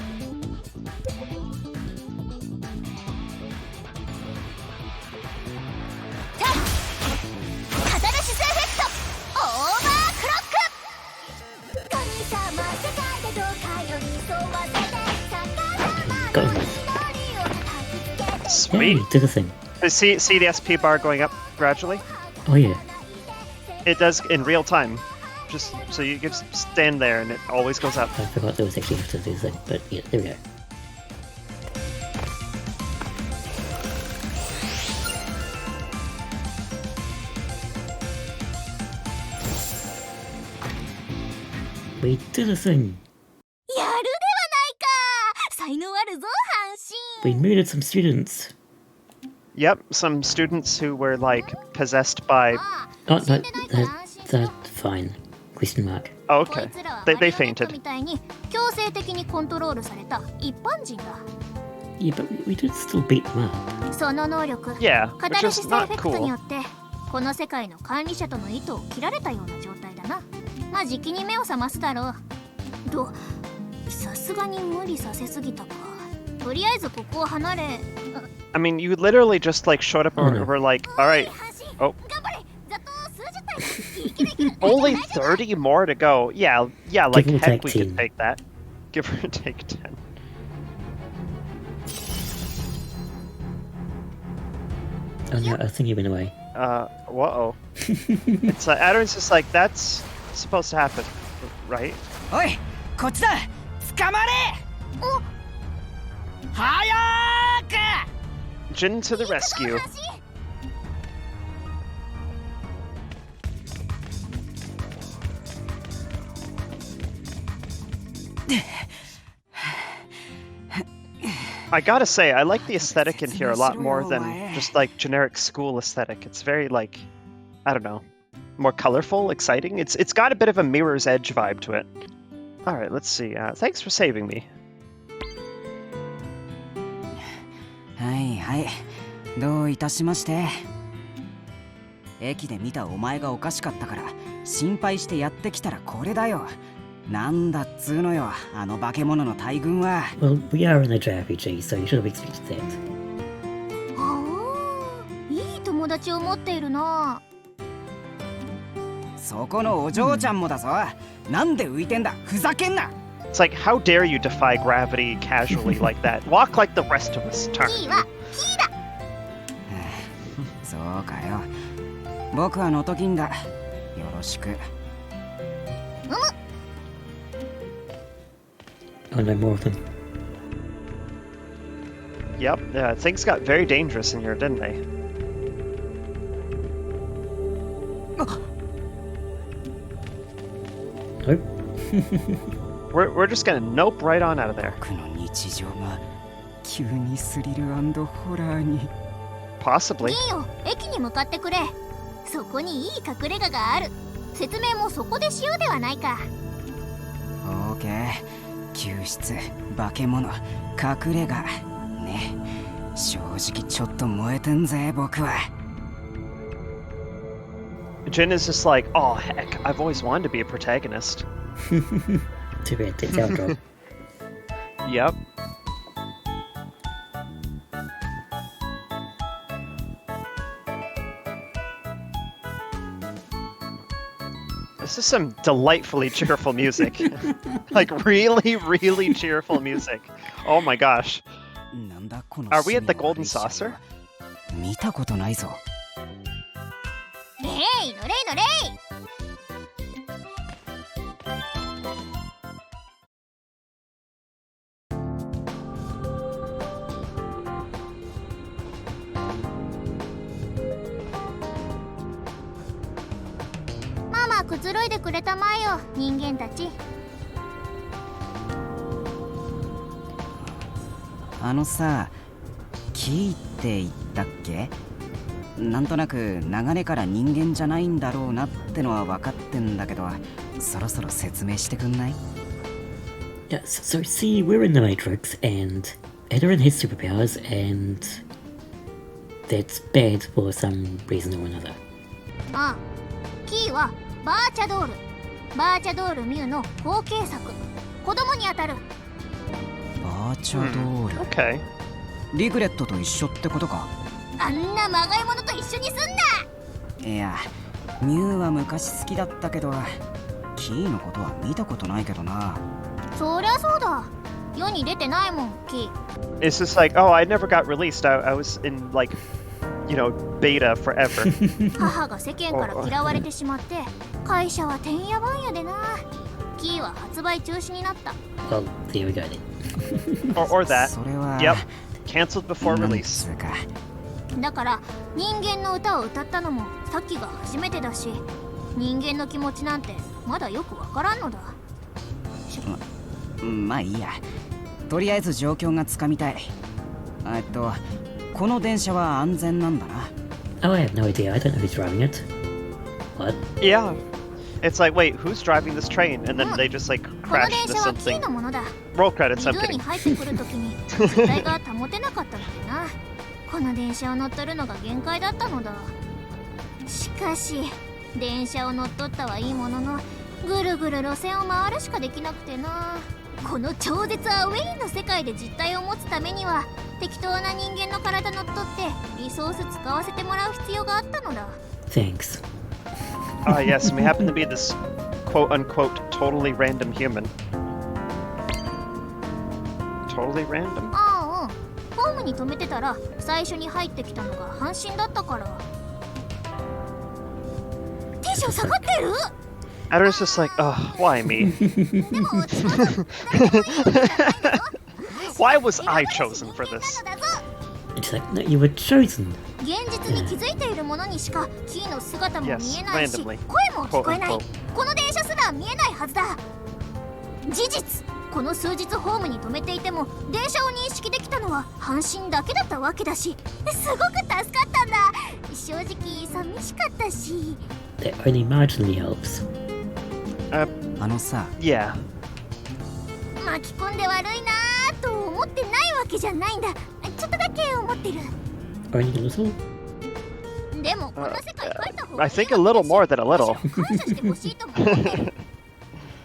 S1: Sweet.
S2: Hey, do the thing.
S1: See the SP bar going up gradually?
S2: Oh yeah.
S1: It does in real time. Just so you just stand there and it always goes up.
S2: I forgot there was actually have to do the thing, but yeah, there we go. We did a thing. We murdered some students.
S1: Yep, some students who were like possessed by.
S2: Oh no, that's fine. Question mark.
S1: Oh, okay. They fainted.
S2: Yeah, but we did still beat them up.
S1: Yeah, which is not cool.
S11: この世界の管理者との糸を切られたような状態だな。まあじきに目を覚ますだろう。さすがに無理させすぎたか。とりあえずここを離れ。
S1: I mean, you literally just like showed up and were like, all right. Oh. Only 30 more to go. Yeah, like heck we could take that. Give or take 10.
S2: Oh no, I think you went away.
S1: Whoa. It's Aderyn's just like, that's supposed to happen, right?
S10: Oi! こっちだ! 捕まれ!
S1: Jin to the rescue. I gotta say, I like the aesthetic in here a lot more than just like generic school aesthetic. It's very like, I don't know, more colorful, exciting. It's got a bit of a Mirror's Edge vibe to it. Alright, let's see. Thanks for saving me.
S10: はいはい。どういたしまして。駅で見たお前がおかしかったから心配してやってきたらこれだよ。なんだっつうのよ、あの化け物の大群は。
S2: Well, we are in a JRPG, so you should have expected that.
S11: いい友達を持っているな。
S10: そこのお嬢ちゃんもだぞ。なんで浮いてんだ、ふざけんな。
S1: It's like, how dare you defy gravity casually like that? Walk like the rest of us, turn.
S11: キーはキーだ。
S10: そうかよ。僕はノトキンだ。よろしく。
S2: Oh, no more of them.
S1: Yep, things got very dangerous in here, didn't they?
S2: Nope.
S1: We're just gonna nope right on out of there.
S10: 僕の日常が急にスリル&ホラーに。
S1: Possibly.
S11: いいよ、駅に向かってくれ。そこにいい隠れ家がある。説明もそこでしようではないか。
S10: オーケー。救出、化け物、隠れ家。ね。正直ちょっと燃えてんぜ、僕は。
S1: Jin is just like, oh heck, I've always wanted to be a protagonist.
S2: Too bad, it's our job.
S1: Yep. This is some delightfully cheerful music. Like, really, really cheerful music. Oh my gosh.
S10: なんだこの
S1: Are we at the
S10: 締めの
S1: Golden
S10: 悪いシャ
S1: Saucer?
S10: ワー。見たことないぞ。
S11: レイのレイのレイ。ママくつろいでくれたまえよ、人間たち。
S10: あのさ、キーって言ったっけ？なんとなく流れから人間じゃないんだろうなってのは分かってんだけど、そろそろ説明してくんない？
S2: Yeah, so see, we're in the Matrix, and Aderyn has superpowers, and that's bad for some reason or another.
S11: ああ、キーはバーチャドール。バーチャドールミュウの後継作。子供にあたる。
S10: バーチャドール。
S1: Okay.
S10: リグレットと一緒ってことか。
S11: あんなまがいものと一緒にすんな。
S10: いや、ミュウは昔好きだったけど、キーのことは見たことないけどな。
S11: そりゃそうだ。世に出てないもん、キー。
S1: It's just like, oh, I never got released. I was in, like, you know, beta forever.
S11: 母が世間から嫌われてしまって、会社はてんやわんやでな。キーは発売中止になった。
S2: Well, there we go then.
S1: or that.
S10: それは。
S1: Yep. Canceled before
S10: なん
S1: release.
S10: つうか。
S11: だから人間の歌を歌ったのもさっきが初めてだし、人間の気持ちなんてまだよくわからんのだ。
S10: まあいいや。とりあえず状況がつかみたい。この電車は安全なんだな。
S2: Oh, I have no idea. I don't know who's driving it. What?
S1: Yeah. It's like, wait, who's driving this train? And then they just, like,
S11: この
S1: crash
S11: 電
S1: into
S11: 車はキー
S1: something.
S11: のものだ。
S1: Roll credits,
S11: リ
S1: I'm
S11: ドゥーに
S1: kidding.
S11: 入ってくるときに実態が保てなかったのでな。この電車を乗っ取るのが限界だったのだ。しかし電車を乗っ取ったはいいものの、ぐるぐる路線を回るしかできなくてな。この超絶アウェイの世界で実体を持つためには、適当な人間の体乗っ取ってリソース使わせてもらう必要があったのだ。
S2: Thanks.
S1: Ah, yes, and we happen to be this quote-unquote totally random human. Totally random?
S11: ああ、うん。ホームに止めてたら最初に入ってきたのが阪神だったから。テンション下がってる？
S1: Aderyn's just like, oh, why me?
S11: でも私もさ、
S1: Why was I chosen for this?
S2: It's like, no, you were chosen.
S11: 現実に気づいているものにしかキーの姿も見え
S1: Yes,
S11: ないし、
S1: randomly.
S11: 声も聞こえない。
S1: Quote,
S11: この電車すら見えないはずだ。事実、この数日ホームに止めていても電車を認識できたのは阪神だけだったわけだし、すごく助かったんだ。正直寂しかったし。
S2: That only marginally helps.
S10: あのさ。
S1: Yeah.
S11: 巻き込んで悪いなぁと思ってないわけじゃないんだ。ちょっとだけ思ってる。
S2: Only a little?
S11: でもこんな世界帰った方が
S1: I think a little more than a little.
S11: 感謝してほしいとも思ってる。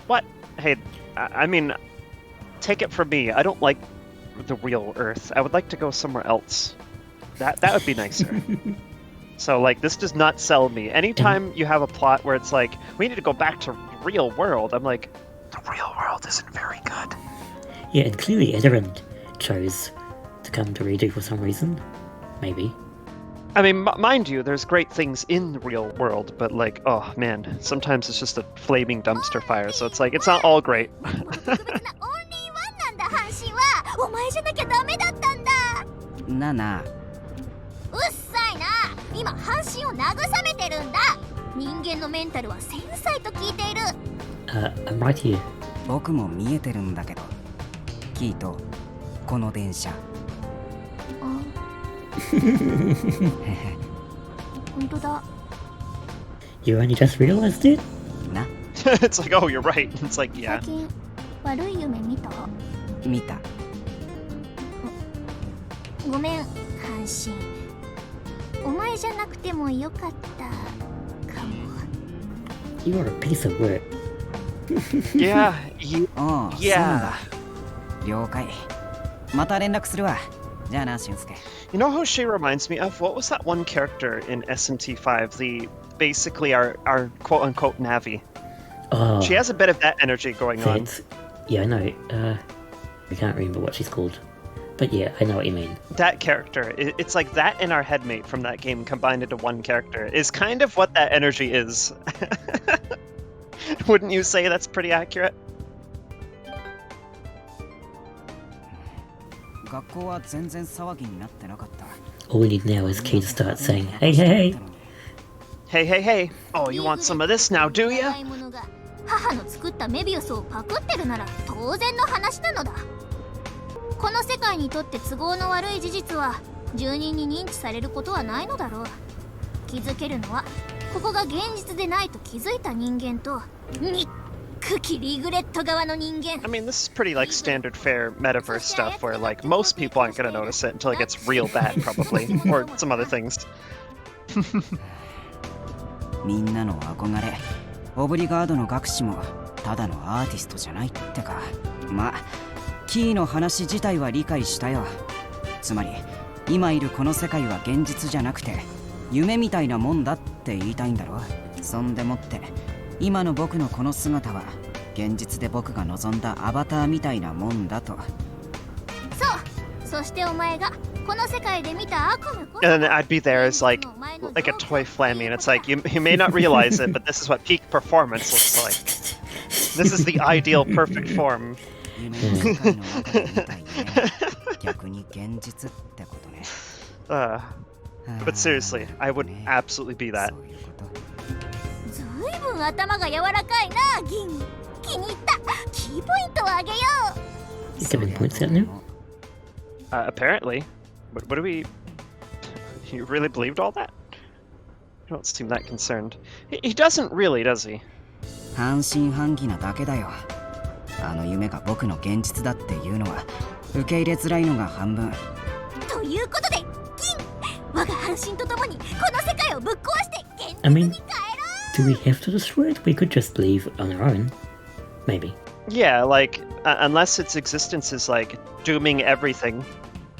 S1: What? Hey, I mean, take it from me. I don't like the real Earth. I would like to go somewhere else. That would be nicer. So, like, this does not sell me. Anytime you have a plot where it's like, we need to go back to real world, I'm like, the real world isn't very good.
S2: Yeah, and clearly Aderyn chose to come to redo for some reason. Maybe.
S1: I mean, mind you, there's great things in the real world, but like, oh man, sometimes it's just a flaming dumpster fire, so it's like, it's not all great.
S11: お前じゃなきゃダメだったんだ。
S10: なあなあ。
S11: うっさいな。今半身を慰めてるんだ。人間のメンタルは繊細と聞いている。
S2: I'm right here.
S10: 僕も見えてるんだけど。キート、この電車。
S11: 本当だ。
S2: You only just realized it?
S10: な。
S1: It's like, oh, you're right. It's like, yeah.
S11: 最近悪い夢見た？
S10: 見た。
S11: ごめん、半身。お前じゃなくてもよかったかも。
S2: You are a piece of work.
S1: Yeah,
S10: ああ、
S1: yeah.
S10: 了解。また連絡するわ。じゃあな、俊介。
S1: You know who she reminds me of? What was that one character in SMT5? Basically our quote-unquote Navi.
S2: Oh,
S1: She has a bit of that energy going on.
S2: yeah, I know. I can't remember what she's called. But yeah, I know what you mean.
S1: That character, it's like that and our headmate from that game combined into one character is kind of what that energy is. Wouldn't you say that's pretty accurate?
S10: 学校は全然騒ぎになってなかった。
S2: All we need now is Key to start saying, hey, hey, hey!
S1: Hey, hey, hey! Oh, you want some of this now, do ya?
S11: 母の作ったメビウスをパクってるなら当然の話なのだ。この世界にとって都合の悪い事実は住人に認知されることはないのだろう。気づけるのはここが現実でないと気づいた人間と憎きリグレット側の人間。
S1: I mean, this is pretty like standard fare metaverse stuff where like most people aren't gonna notice it until it gets real bad, probably, or some other things.
S10: みんなの憧れ、オブリガードの学士もただのアーティストじゃないってか。まあキーの話自体は理解したよ。つまり今いるこの世界は現実じゃなくて夢みたいなもんだって言いたいんだろ。そんでもって今の僕のこの姿は現実で僕が望んだアバターみたいなもんだと。
S11: そう。そしてお前がこの世界で見た悪夢こそ。
S1: And then I'd be there as like a toy flammy, and it's like you may not realize it, but this is what peak performance looks like. This is the ideal perfect form.
S10: 夢の世界の中で見たいね。逆に現実ってことね。
S1: But seriously, I would absolutely be that.
S11: ずいぶん頭が柔らかいな、銀。気に入った。キーポイントをあげよう。
S2: You giving points out now?
S1: Apparently. What do we... You really believed all that? You don't seem that concerned. He doesn't really, does he?
S10: 半信半疑なだけだよ。あの夢が僕の現実だっていうのは受け入れづらいのが半分。
S11: ということで、銀、我が半身とともにこの世界をぶっ壊して現
S2: I
S11: 実
S2: mean,
S11: に変えろ。
S2: do we have to destroy it? We could just leave on our own. Maybe.
S1: Yeah, like, unless its existence is like dooming everything.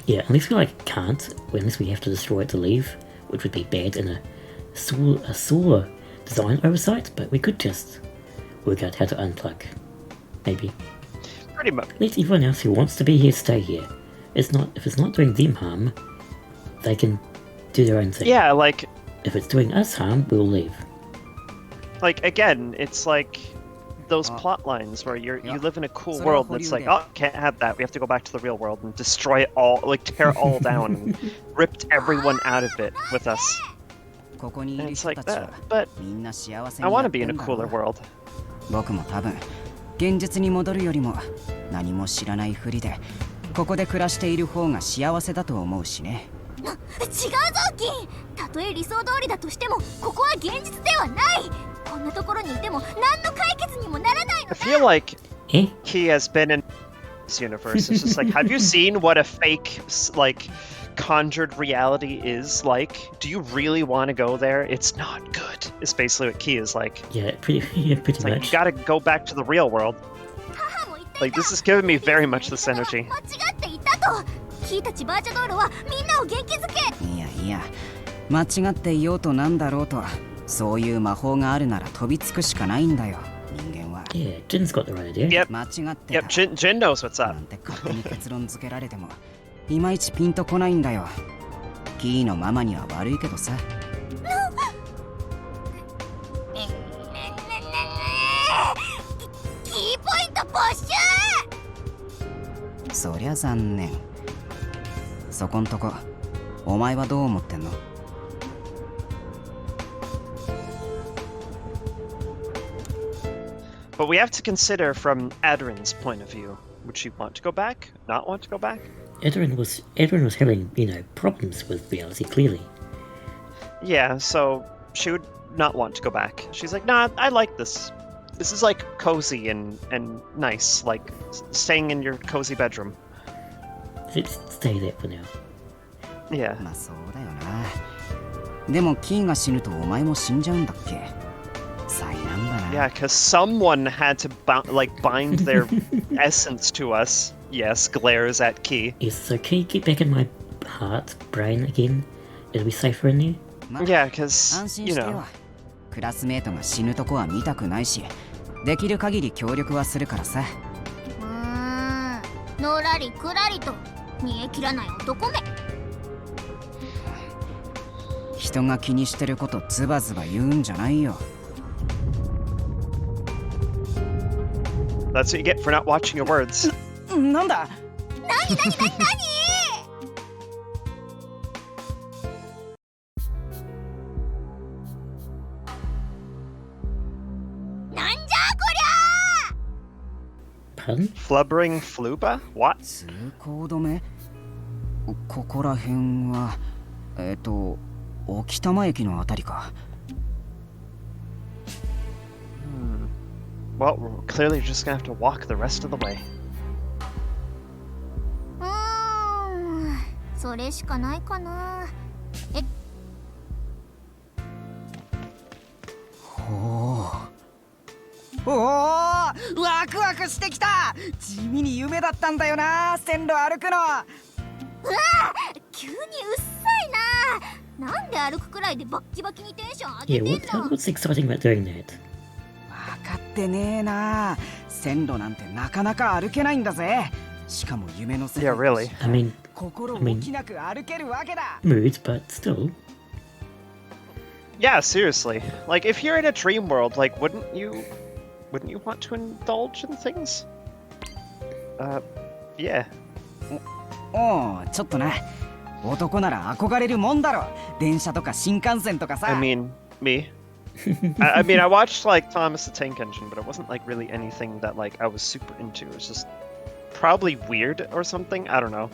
S2: Yeah, unless we can't, unless we have to destroy it to leave, which would be bad in a sore design oversight, but we could just work out how to unplug. Maybe.
S1: Pretty much.
S2: Let everyone else who wants to be here stay here. If it's not doing them harm, they can do their own thing.
S1: Yeah, like...
S2: If it's doing us harm, we'll leave.
S1: Like, again, it's like those plot lines where you live in a cool world and it's like, oh, can't have that. We have to go back to the real world and destroy it all, like tear it all down and ripped everyone out of it with us. And it's like that. But I want to be in a cooler world.
S10: 僕も多分現実に戻るよりも何も知らないふりでここで暮らしている方が幸せだと思うしね。
S11: 違うぞ、銀。たとえ理想通りだとしてもここは現実ではない。こんなところにいても何の解決にもならないのだ。
S1: I feel like he has been in this universe. It's just like, have you seen what a fake, like, conjured reality is like? Do you really want to go there? It's not good. It's basically what Key is like.
S2: Yeah, pretty
S1: It's
S2: much.
S1: like, you gotta go back to the real world. Like, this is giving me very much this energy.
S11: 間違っていたと。キーたちバーチャドールはみんなを元気づけ。
S10: いやいや、間違っていようとなんだろうと、そういう魔法があるなら飛びつくしかないんだよ、人間は。
S2: Yeah, Jin's got the right idea.
S1: Yep.
S10: 間違ってた
S1: Yep, Jin knows what's
S10: な
S1: up.
S10: んて勝手に結論付けられてもいまいちピンとこないんだよ。キーのママには悪いけどさ。
S11: キーポイント没収。
S10: そりゃ残念。そこんとこお前はどう思ってんの？
S1: But we have to consider from Aderyn's point of view. Would she want to go back? Not want to go back?
S2: Aderyn was having, problems with reality, clearly.
S1: Yeah, so she would not want to go back. She's like, nah, I like this. This is like cozy and nice, like staying in your cozy bedroom.
S2: Let's stay there for now.
S1: Yeah.
S10: まあそうだよな。でもキーが死ぬとお前も死んじゃうんだっけ？災難だな。
S1: Yeah, because someone had to bind their essence to us. Yes, glares at Key.
S2: Yes, so can you get back in my heart, brain again? It'll be safer in there?
S1: Yeah, because,
S10: 安心
S1: you
S10: してよ。
S1: know.
S10: クラスメートが死ぬとこは見たくないし、できる限り協力はするからさ。
S11: のらりくらりと煮え切らない男め。
S10: 人が気にしてることズバズバ言うんじゃないよ。
S1: That's what you get for not watching your words.
S10: なんだ？
S11: 何なんじゃこりゃ。
S2: Pardon?
S1: Flubbering Fluba? What?
S10: 通行止め？ここら辺は沖多摩駅のあたりか。
S1: Well, we're clearly just gonna have to walk the rest of the way.
S11: それしかないかな。
S10: おお、ワクワクしてきた。地味に夢だったんだよな、線路歩くの。
S11: 急にうっさいな。なんで歩くくらいでバッキバキにテンション上げ
S2: Yeah,
S11: てんの？
S2: what's exciting about doing that?
S10: 分かってねえな。線路なんてなかなか歩けないんだぜ。しかも夢の世界。
S1: Yeah, really.
S2: I mean,
S10: 心置きなく歩けるわけだ。
S2: mood, but still.
S1: Yeah, seriously. Like, if you're in a dream world, like, wouldn't you want to indulge in things? Yeah.
S10: おお、ちょっとな。男なら憧れるもんだろ。電車とか新幹線とかさ。
S1: I mean, me. I mean, I watched, like, Thomas the Tank Engine, but it wasn't, like, really anything that, like, I was super into. It was just probably weird or something. I don't know.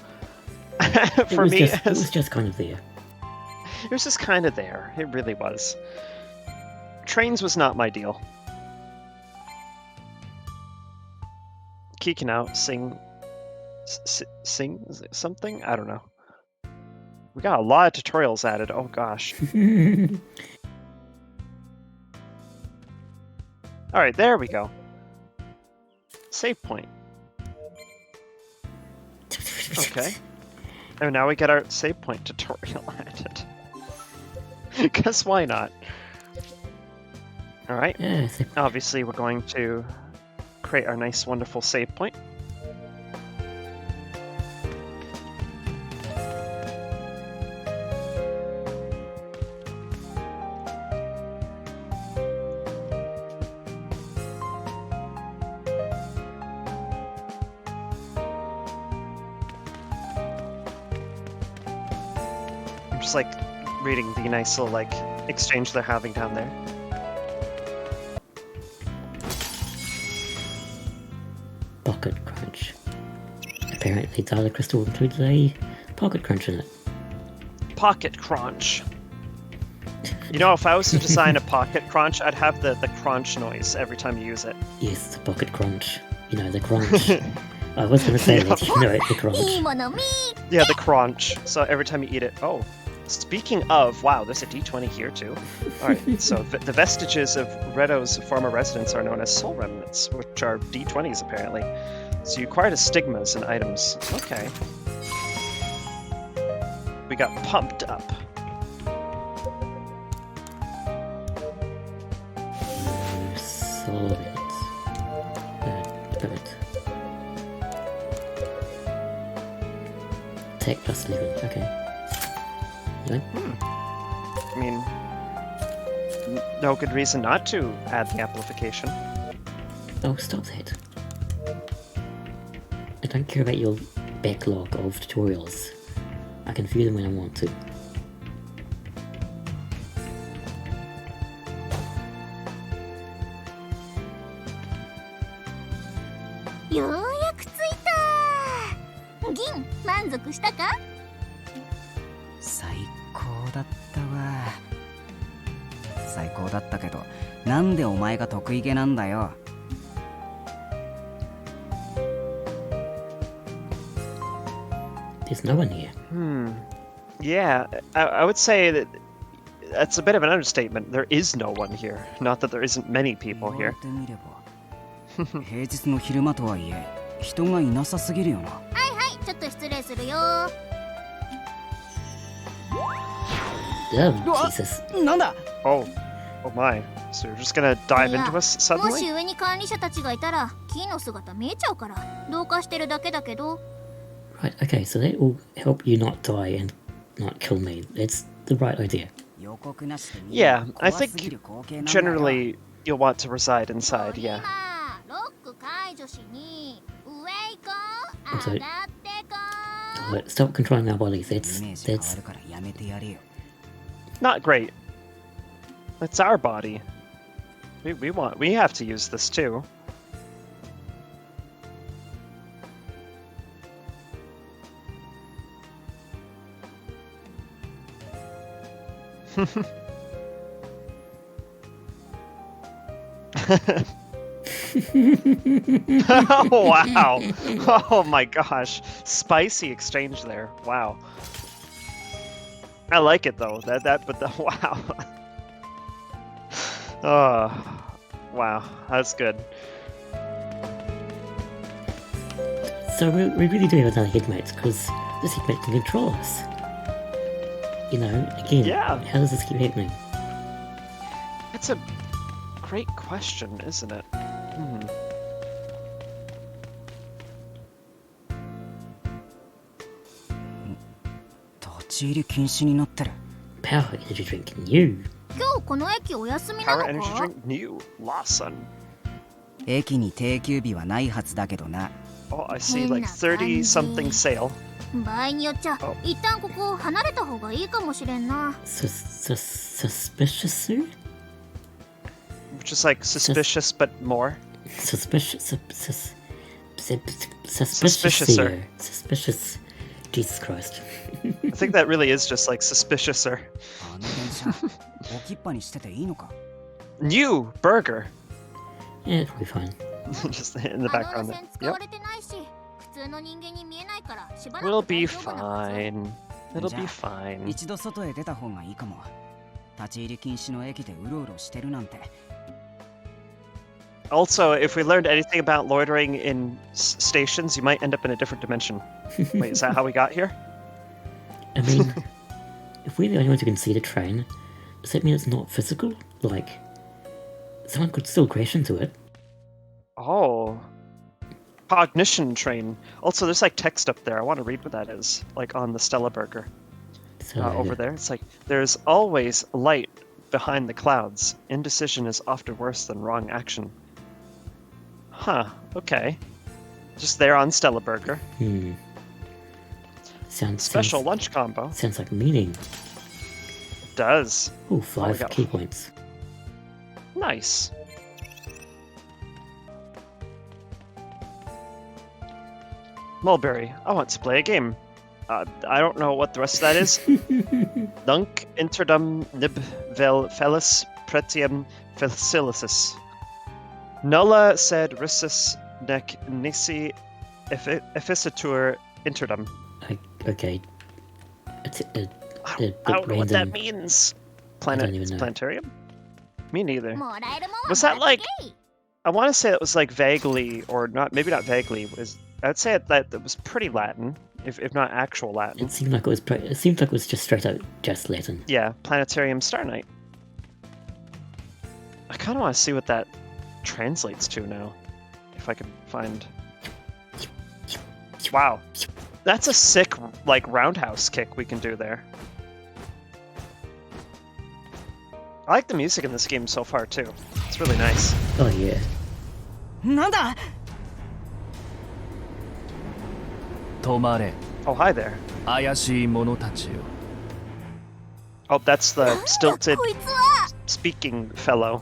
S1: For me,
S2: it was just kind of there.
S1: It was just kind of there. It really was. Trains was not my deal. Keeking out, sing something? I don't know. We got a lot of tutorials added. Oh gosh. Alright, there we go. Save point. Okay. And now we get our save point tutorial added. Guess why not? Alright.
S2: Yeah,
S1: Obviously we're going to create our nice wonderful save point. I'm just like reading the nice little like exchange they're having down there.
S2: Pocket crunch. Apparently, Data Crystal includes a pocket crunch in it.
S1: Pocket crunch. You know, if I was to design a pocket crunch, I'd have the crunch noise every time you use it.
S2: Yes, the pocket crunch. You know, the crunch. I was going to say that, you know, the crunch.
S1: Yeah, the crunch. So every time you eat it. Oh, speaking of, wow, there's a D20 here too. Alright, so the vestiges of Redo's former residence are known as soul remnants, which are D20s apparently. So you acquired as stigmas and items. Okay. We got pumped up.
S2: Solid. Perfect. Tech plus 11, okay. You know?
S1: I mean, no good reason not to add the amplification.
S2: Oh, stop that. I don't care about your backlog of tutorials. I can view them when I want to.
S11: ようやく着いた。銀、満足したか？
S10: 最高だったわ。最高だったけど、なんでお前が得意げなんだよ。
S2: There's no one here.
S1: Yeah, I would say that that's a bit of an understatement. There is no one here. Not that there isn't many people here.
S10: 平日の昼間とはいえ、人がいなさすぎるよな。
S11: はいはい、ちょっと失礼するよ。
S2: Oh, Jesus.
S10: なんだ
S1: Oh my. So you're just gonna dive
S11: いや
S1: into us
S11: も
S1: suddenly?
S11: し上に管理者たちがいたら、キーの姿見えちゃうから、同化してるだけだけど。
S2: Right, okay, so that will help you not die and not kill me. That's the right idea.
S1: Yeah, I think generally you'll want to reside inside, yeah.
S11: ロック解除しに、上行こう。
S2: Also,
S11: 上がってこ
S2: stop controlling our bodies. That's
S1: Not great. It's our body. We have to use this too. Oh wow. Oh my gosh. Spicy exchange there. Wow. I like it though. But wow. Oh, wow. That's good.
S2: So we really do have another headmate, because this headmate can control us. You know, again,
S1: Yeah.
S2: how does this keep happening?
S1: It's a great question, isn't it?
S2: Power energy drink, new.
S11: う。今日この駅お休みな
S1: Power
S11: の
S1: energy
S11: か？
S1: drink new. Lawson.
S10: 駅に定休日はないはずだけどな。
S1: Oh, I see like 30 something sale.
S11: 場合によっちゃ、一旦ここを離れた方がいいかもしれんな。
S2: Suspicious?
S1: Which is like suspicious but more.
S2: Suspicious.
S1: Suspiciouser.
S2: Suspicious. Jesus Christ.
S1: I think that really is just like suspiciouser.
S10: あの電車、置きっぱにしてていいのか？
S1: New burger.
S2: Yeah, it'll be fine.
S1: Just in the
S11: あの
S1: background
S11: 路
S1: there.
S11: 線使
S1: Yep.
S11: われてないし、普通の人間に見えないからしばらく
S1: We'll be
S11: 大丈夫なはず。
S1: fine. It'll
S10: じゃあ
S1: be fine.
S10: 一度外へ出た方がいいかも。立ち入り禁止の駅でうろうろしてるなんて。
S1: Also, if we learned anything about loitering in stations, you might end up in a different dimension. Wait, is that how we got here?
S2: I mean, if we're the only ones who can see the train, does that mean it's not physical? Like, someone could still crash into it.
S1: Oh. Cognition train. Also, there's like text up there. I want to read what that is. Like on the Stella Burger.
S2: So,
S1: Over there. It's like, there's always light behind the clouds. Indecision is often worse than wrong action. Huh. Okay. Just there on Stella Burger. Special lunch combo.
S2: Sounds like meaning.
S1: It does.
S2: Ooh, 5
S1: got-
S2: key points.
S1: Nice. Mulberry, I want to play a game. I don't know what the rest of that is. Nunc interdum nib vel felis pretium felicilis. Nulla sed rissus nec nisi efficitur interdum.
S2: Okay. It's
S1: I don't know what that means.
S2: don't even know.
S1: Planetarium? Me neither.
S11: もらえるもんは
S1: Was that
S11: もらっ
S1: like
S11: とけい。
S1: I want to say it was like vaguely, or not, maybe not vaguely. I'd say that it was pretty Latin, if not actual Latin.
S2: It seemed like it was. It seemed like it was just straight out just Latin.
S1: Yeah, Planetarium Star Night. I kind of want to see what that translates to now. If I can find. Wow, that's a sick like roundhouse kick we can do there. I like the music in this game so far too. It's really nice.
S2: Oh yeah.
S10: なんだ
S4: 止まれ
S1: Oh, hi there.
S4: 怪しい者たちよ
S1: Oh, that's the stilted
S11: こいつは
S1: speaking fellow.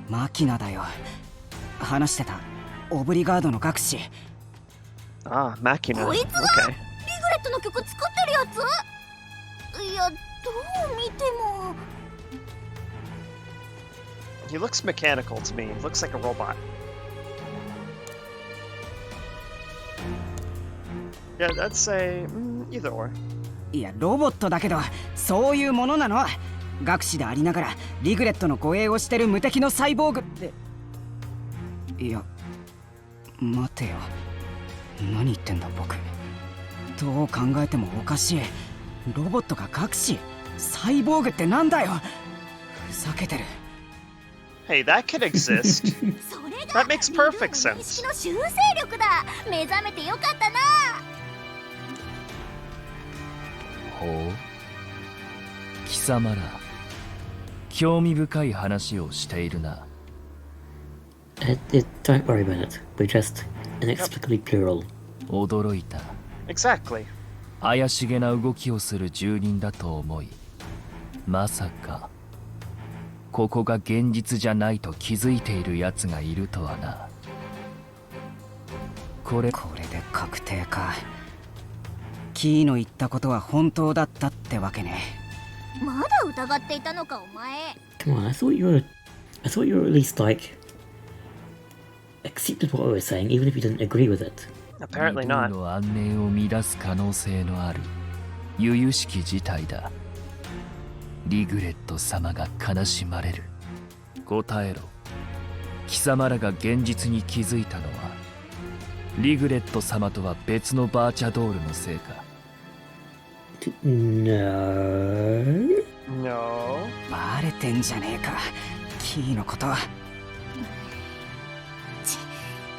S10: マキナだよ。話してた。オブリガードの学士。
S1: Ah, Machina.
S11: こいつが
S1: Okay.
S11: リグレットの曲作ってるやつ。いや、どう見ても。
S1: He looks mechanical to me. He looks like a robot. Yeah, I'd say either or.
S10: いや、ロボットだけど、そういうものなの。学士でありながら、リグレットの護衛をしてる無敵のサイボーグって。いや、待てよ。何言ってんだ僕。どう考えてもおかしい。ロボットが学士、サイボーグってなんだよ。ふざけてる。
S1: Hey, that could exist.
S11: それ
S1: That
S11: が
S1: makes
S11: リグ
S1: perfect
S11: の認
S1: sense.
S11: 識の修正力だ。目覚めてよかったな。
S4: ほう貴様ら興味深い話をしているな
S2: Don't worry about it. We're just inexplicably plural.
S4: 驚いた
S1: Exactly.
S4: 怪しげな動きをする住人だと思いまさかここが現実じゃないと気づいているやつがいるとはなこれ
S10: で確定か。キーの言ったことは本当だったってわけね。
S11: まだ疑っていたのかお前。
S2: Come on, I thought you were at least like accepted what I was saying, even if you didn't agree with it.
S1: Apparently
S4: 二
S1: not.
S4: 度の安寧を乱す可能性のある由々しき事態だリグレット様が悲しまれる答えろ貴様らが現実に気づいたのはリグレット様とは別のバーチャドールのせいか
S2: No.
S1: No.
S10: バレてんじゃねえか。キーのことは。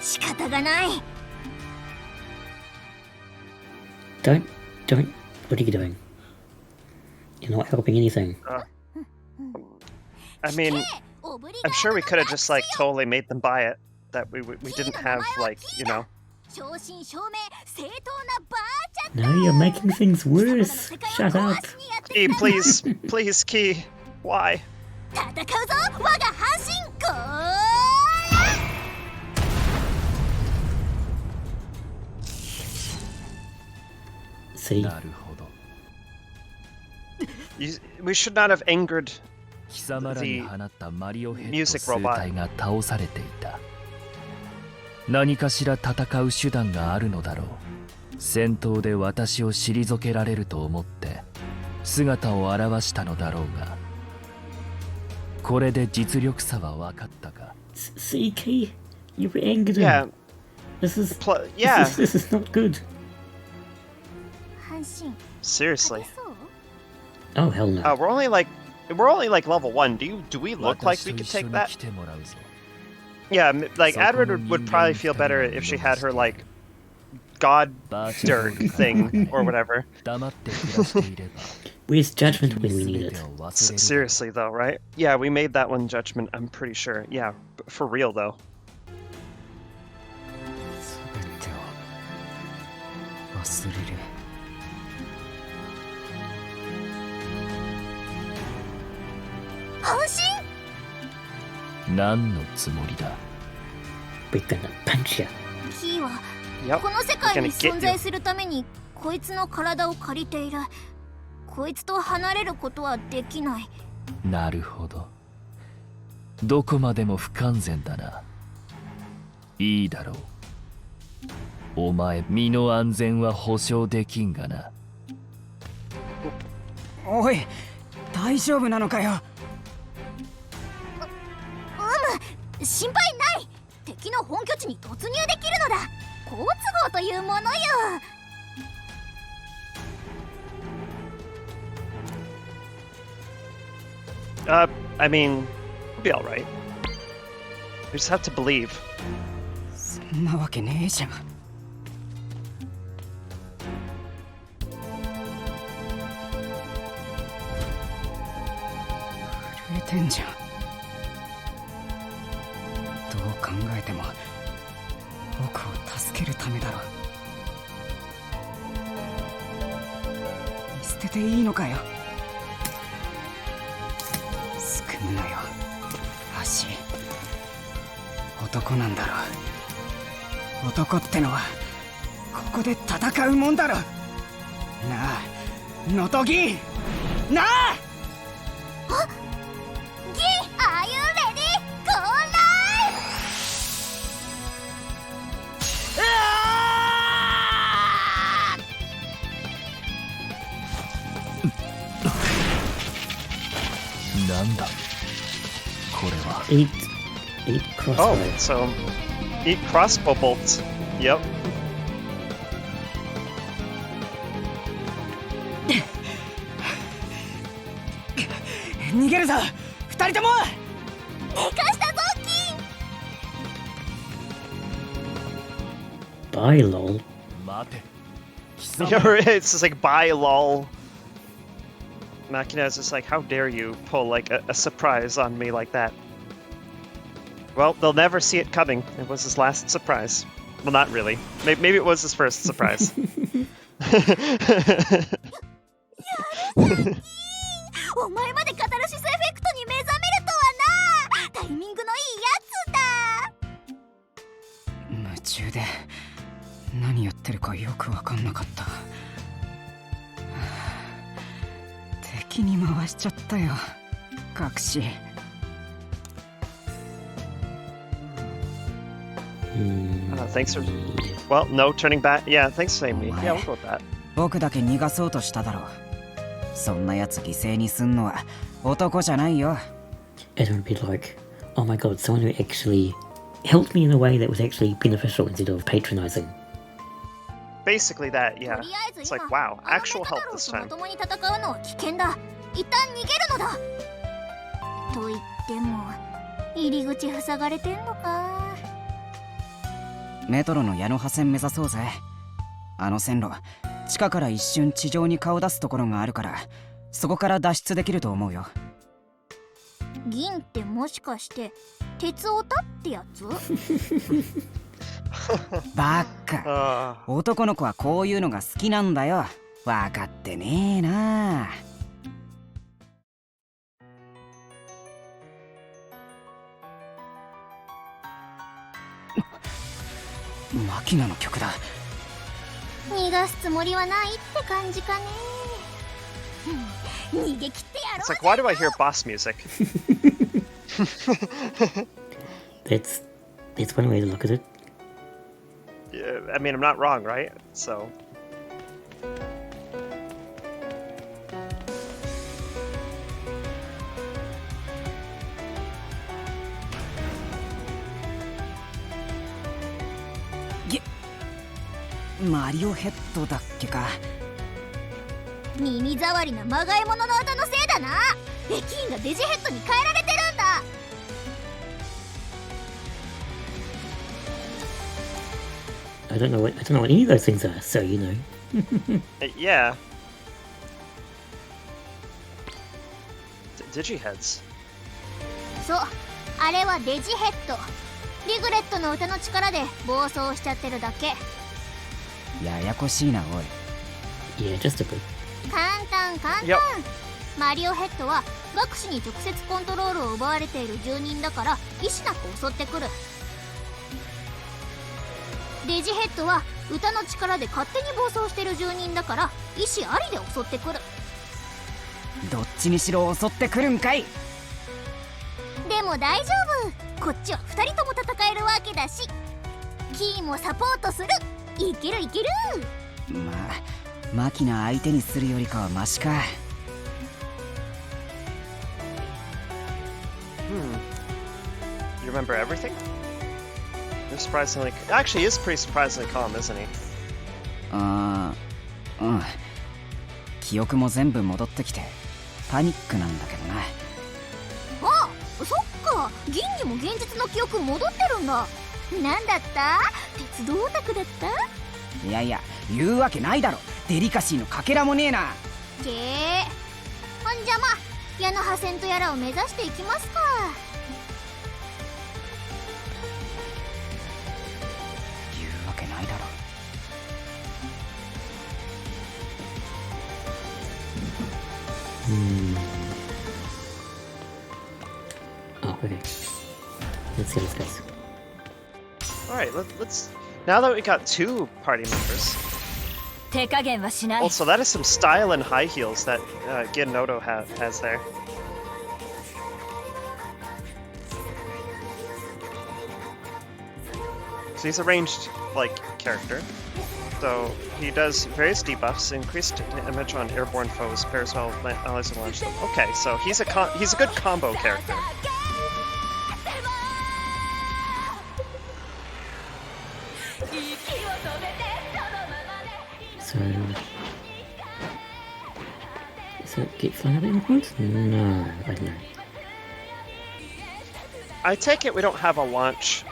S11: 仕方がない。
S2: Don't. What are you doing? You're not helping anything.
S1: I mean, I'm sure we could have just like totally made them buy it. That we didn't have like, you know.
S11: 正真正銘正当なバーチャ
S2: No, you're making things worse. Shut up.
S1: Key, please, please, Key. Why?
S11: 戦うぞ我が半身ゴー
S2: See?
S4: なるほど
S1: We should not have angered
S4: 貴様らに放ったマリオヘッド
S1: music
S4: 数
S1: robot.
S4: 体が倒されていた何かしら戦う手段があるのだろう戦闘で私を退けられると思って姿を現したのだろうがこれで実力差は分かったか
S2: See, Key? You've angered him.
S1: Yeah.
S2: This is
S1: Yeah.
S2: This is not good.
S11: 半身
S1: Seriously.
S11: そう
S2: Oh hell no.
S1: We're only like level 1. Do we look like we could take that?
S4: 私と一緒に来てもらうぞ
S1: Yeah, like Aderyn would probably feel better if she had her like god dirt thing or whatever.
S4: 黙って暮らしていれば
S2: Where's judgment when we need
S4: 全
S2: it?
S4: てを忘れる
S1: Seriously though, right? Yeah, we made that one judgment, I'm pretty sure. Yeah, for real though.
S10: 全てを忘れる。
S11: 半身
S4: 何のつもりだ
S2: We're gonna punch ya.
S11: キーは
S1: Yep.
S11: この世界
S1: We're
S11: に
S1: gonna get
S11: 存
S1: you.
S11: 在するためにこいつの体を借りている。こいつと離れることはできない。
S4: なるほどどこまでも不完全だないいだろうお前身の安全は保証できんがな
S10: おい、大丈夫なのかよ。
S11: 心配ない。敵の本拠地に突入できるのだ。好都合というものよ。
S1: I mean, we'll be alright. You just have to believe.
S10: そんなわけねえじゃん。震えてんじゃん。どう考えても僕を助けるためだろ。見捨てていいのかよ。すくむなよ足。男なんだろう。男ってのはここで戦うもんだろ。なあノトギなあ。
S11: あ、ギー、Are you ready? Go live!
S4: なんだこれは。
S2: Eat crossbow.
S1: Oh, so eat crossbow bolts. Yep.
S10: 逃げるぞ二人とも。
S11: 生かしたぞキン。
S2: Bye, lol.
S4: 待て。
S1: It's just like, bye, lol. Machina's just like, how dare you pull like a surprise on me like that? Well, they'll never see it coming. It was his last surprise. Well, not really. Maybe it was his first surprise.
S11: お前までカタルシスエフェクトに目覚めるとはな。タイミングのいいやつだ。
S10: 夢中で何やってるかよく分かんなかった。敵に回しちゃったよ隠し。
S1: Thanks for... Well, no turning back. Yeah, thanks for saying me. Yeah, we'll go with that.
S10: 僕だけ逃がそうとしただろう。そんなやつ犠牲にすんのは男じゃないよ。
S2: Aderyn would be like, oh my god, someone who actually helped me in a way that was actually beneficial instead of patronizing.
S1: Basically that, yeah. It's like, wow, actual help this
S11: ま
S1: time.
S11: ともに戦うのは危険だ。一旦逃げるのだ。と言っても入り口塞がれてんのか。
S10: メトロの矢の破線目指そうぜ。あの線路地下から一瞬地上に顔出すところがあるからそこから脱出できると思うよ。
S11: 銀ってもしかして鉄オタってやつ？
S10: バカ、男の子はこういうのが好きなんだよ。分かってねえな。マキナの曲だ。
S11: 逃がすつもりはないって感じかね。逃げ切ってやろう。
S1: It's like, why do I hear boss music?
S2: That's one way to look at it.
S1: Yeah, I mean, I'm not wrong, right? So...
S10: マリオヘッドだっけか。
S11: 耳障りなまがいものの歌のせいだな。駅員がデジヘッドに変えられてるんだ。
S2: I don't know what any of those things are, so you know.
S1: Yeah. Digiheads.
S11: そう、あれはデジヘッド。リグレットの歌の力で暴走しちゃってるだけ。
S10: ややこしいなおい。
S2: Yeah, just a bit.
S11: 簡単簡単、マリオヘッドは学士に直接コントロールを奪われている住人だから意思なく襲ってくる。デジヘッドは歌の力で勝手に暴走してる住人だから意思ありで襲ってくる。
S10: どっちにしろ襲ってくるんかい。
S11: でも大丈夫、こっちは2人とも戦えるわけだし、キーもサポートする。いけるいける。
S10: まあマキナ相手にするよりかはマシか。
S1: You remember everything? You're surprisingly... Actually, he is pretty surprisingly calm, isn't he?
S10: うん。記憶も全部戻ってきてパニックなんだけどな。
S11: おう、そっか、銀にも現実の記憶戻ってるんだ。なんだった？鉄道オタクだった？
S10: いやいや、言うわけないだろ。デリカシーのかけらもねえな。
S11: けー。ほんじゃま、矢の破線とやらを目指していきますか。
S10: 言うわけないだろ。
S2: Oh, okay. Let's see this guys.
S1: Alright, let's... Now that we got 2 party members...
S5: 手加減はしない。
S1: Also, that is some style and high heels that Ginoto has there. So he's a ranged, like, character. So he does various debuffs, increased damage on airborne foes, pairs well allies and launch them. Okay, so he's a good combo character.
S2: So... Does it get flying a bit more points? No, I don't know.
S1: I take it we don't have a launch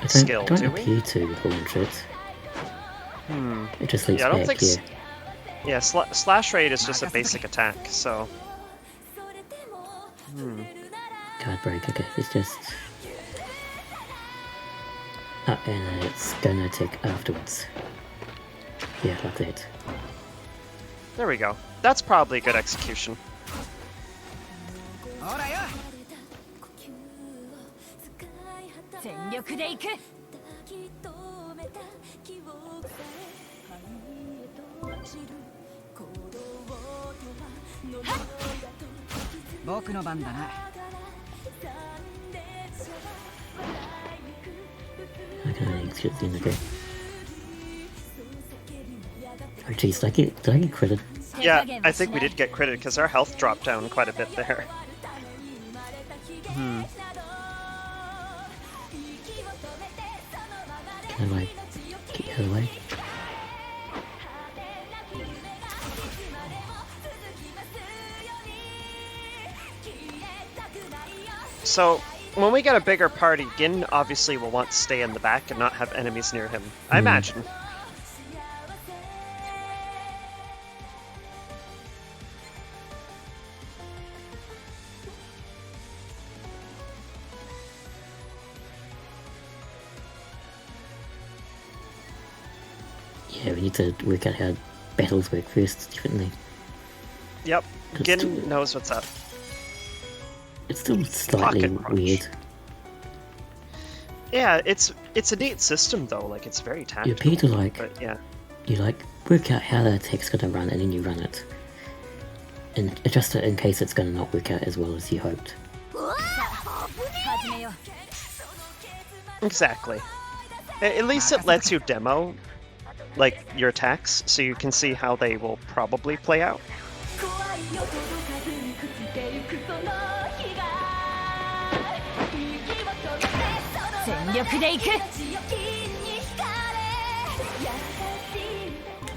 S2: I
S1: skill,
S2: don't
S1: do we?
S2: appear to launch it. It just leaps
S1: Yeah, I don't
S2: back,
S1: think...
S2: yeah.
S1: Yeah, slash rate is just a basic attack, so...
S2: Card break, okay, it's just... and it's gonna take afterwards. Yeah, like that.
S1: There we go. That's probably good execution.
S10: ほらよ。
S5: 全力で行く。
S10: 僕の番だな。
S2: I can only execute the end of it. Oh jeez, did I get credit?
S1: Yeah, I think we did get credit because our health dropped down quite a bit there.
S2: Can I, like, get out of the way?
S1: So, when we get a bigger party, Gin obviously will want to stay in the back and not have enemies near him. I imagine.
S2: Yeah, we need to work out how battles work first, definitely.
S1: Yep,
S2: It's
S1: Gin
S2: still-
S1: knows what's up.
S2: It's still slightly
S1: Pocket crunch.
S2: weird.
S1: Yeah, it's a neat system though, like it's very
S2: You
S1: tactical.
S2: appear to like,
S1: But yeah.
S2: you like work out how the attack's gonna run and then you run it. And adjust it in case it's gonna not work out as well as you hoped.
S1: Exactly. At least it lets you demo, like, your attacks, so you can see how they will probably play out.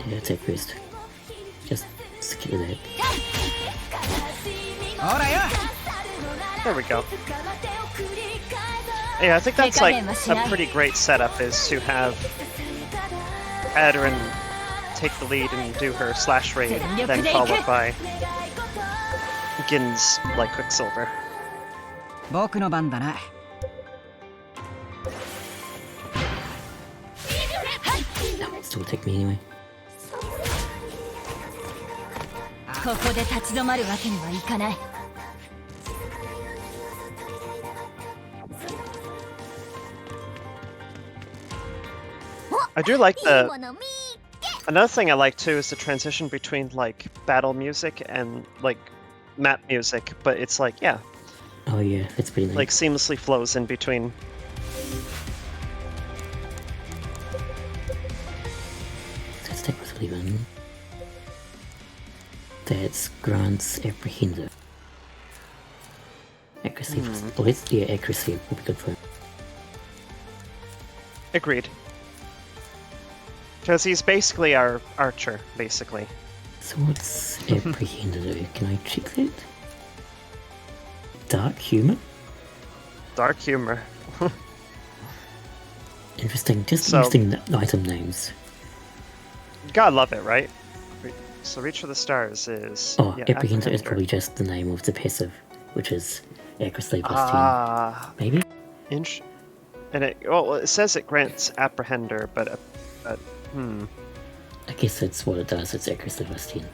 S2: Yeah, attack first. Just secure that.
S10: ほらよ。
S1: There we go. Yeah, I think that's like a pretty great setup is to have Aderyn take the lead and do her slash raid, then followed by Gin's like Quicksilver.
S10: 僕の番だな。
S2: Still take me anyway.
S5: ここで立ち止まるわけにはいかない。
S1: I do like another thing I like too is the transition between like battle music and like map music, but it's like, yeah,
S2: Oh yeah, it's pretty neat.
S1: like seamlessly flows in between.
S2: Let's take with leaving. That's grants apprehender. Accuracy. Oh, let's, yeah, accuracy will be good for him.
S1: Agreed. Because he's basically our archer, basically.
S2: So what's apprehender do? Can I check that? Dark humor?
S1: Dark humor.
S2: Interesting, just
S1: So-
S2: interesting item names.
S1: Gotta love it, right? So Reach for the Stars is...
S2: Oh,
S1: yeah,
S2: Apprehender is
S1: Apprehender.
S2: probably just the name of the passive, which is accuracy plus 10.
S1: Ah,
S2: Maybe?
S1: and it says it grants Apprehender, but
S2: I guess that's what it does, it's accuracy plus 10.